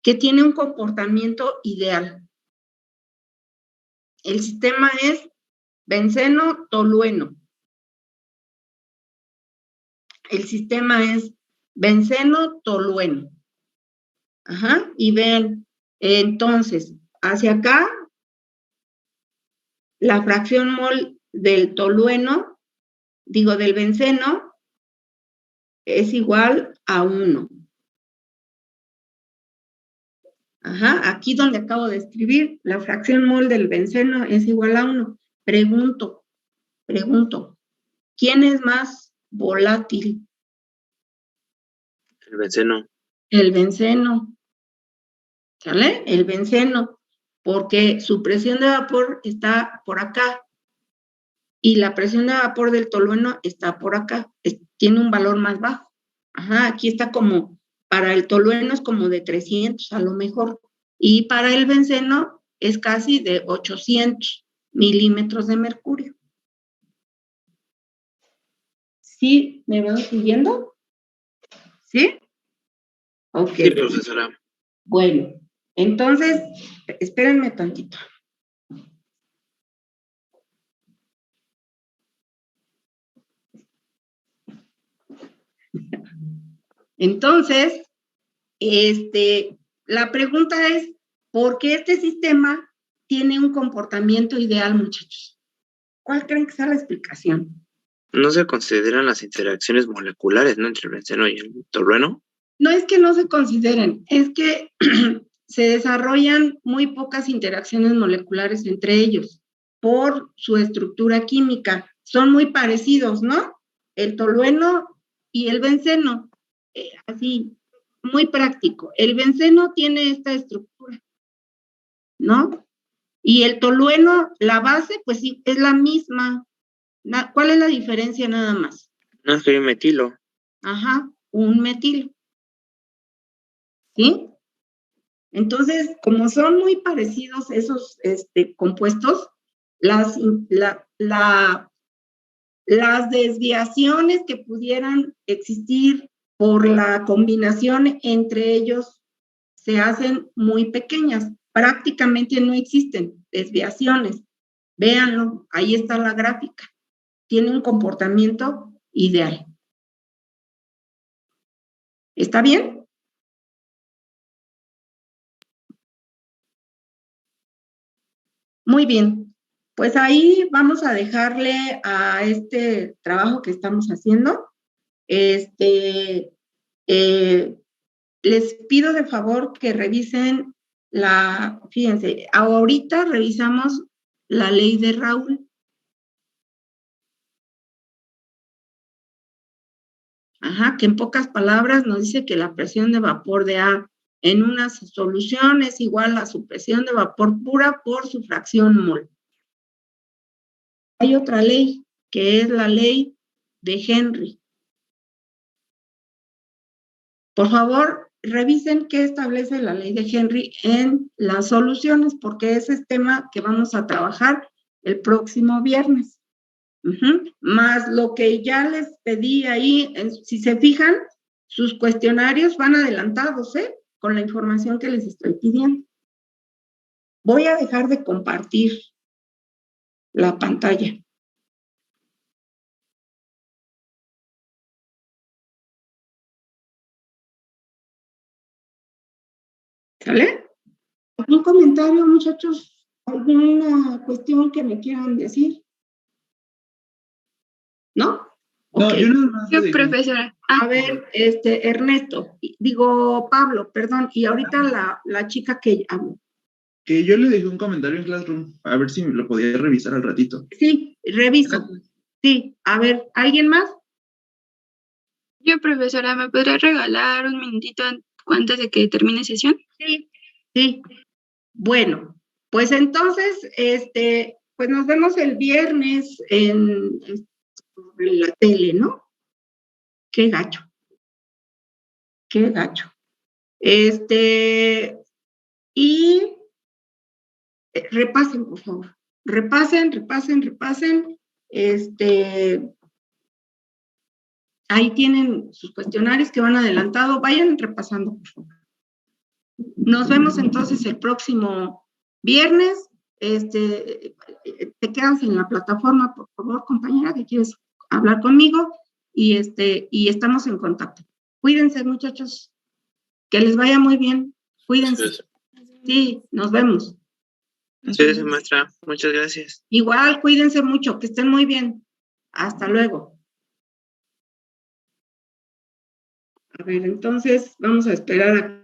que tiene un comportamiento ideal. El sistema es benceno-tolueno. El sistema es benceno-tolueno. Ajá, y vean, entonces, hacia acá, la fracción mol del tolueno, del benceno, es igual a 1. Ajá, aquí donde acabo de escribir, la fracción mol del benceno es igual a 1. Pregunto, ¿quién es más volátil? El benceno. El benceno. ¿Sale? El benceno, porque su presión de vapor está por acá y la presión de vapor del tolueno está por acá, tiene un valor más bajo. Ajá, aquí está como, para el tolueno es como de 300 a lo mejor, y para el benceno es casi de 800 milímetros de mercurio. ¿Sí? ¿Me van siguiendo? ¿Sí? Ok. Sí, profesora. Bueno, Entonces, espérenme tantito. Entonces, la pregunta es, ¿por qué este sistema tiene un comportamiento ideal, muchachos? ¿Cuál creen que sea la explicación? No se consideran las interacciones moleculares, ¿no? Entre el benceno y el tolueno. No es que no se consideren, es que se desarrollan muy pocas interacciones moleculares entre ellos por su estructura química. Son muy parecidos, ¿no? El tolueno y el benceno. Así, muy práctico. El benceno tiene esta estructura, ¿no? Y el tolueno, la base, pues sí, es la misma. ¿Cuál es la diferencia nada más? No, es que hay un metilo. Ajá, un metilo. ¿Sí? Entonces, como son muy parecidos esos compuestos, las desviaciones que pudieran existir por la combinación entre ellos se hacen muy pequeñas. Prácticamente no existen desviaciones. Véanlo, ahí está la gráfica. Tiene un comportamiento ideal. ¿Está bien? Muy bien. Pues ahí vamos a dejarle a este trabajo que estamos haciendo. Les pido de favor que revisen fíjense, ahorita revisamos la ley de Raoul. Ajá, que en pocas palabras nos dice que la presión de vapor de A en una solución es igual a su presión de vapor pura por su fracción mol. Hay otra ley, que es la ley de Henry. Por favor, revisen qué establece la ley de Henry en las soluciones, porque ese es tema que vamos a trabajar el próximo viernes. Más lo que ya les pedí ahí, si se fijan, sus cuestionarios van adelantados, con la información que les estoy pidiendo. Voy a dejar de compartir la pantalla. ¿Sale? ¿Algún comentario, muchachos? ¿Alguna cuestión que me quieran decir? ¿No? No, Okay. yo nada más. Yo, profesora. A ver, Ernesto, digo Pablo, perdón, y ahorita la chica que habló. Que yo le dejé un comentario en Classroom, a ver si lo podía revisar al ratito. Sí, reviso. Sí, a ver, ¿alguien más? Yo, profesora, ¿me podría regalar un minutito antes de que termine sesión? Sí, sí. Bueno, pues entonces, pues nos vemos el viernes en la tele, ¿no? Qué gacho. Qué gacho. Y repasen, por favor. Repasen. Ahí tienen sus cuestionarios que van adelantado. Vayan repasando, por favor. Nos vemos entonces el próximo viernes. Te quedas en la plataforma, por favor, compañera, que quieres hablar conmigo. Y estamos en contacto. Cuídense, muchachos. Que les vaya muy bien. Cuídense. Sí, nos vemos. Sí, maestra. Muchas gracias. Igual, cuídense mucho, que estén muy bien. Hasta luego. A ver, entonces vamos a esperar a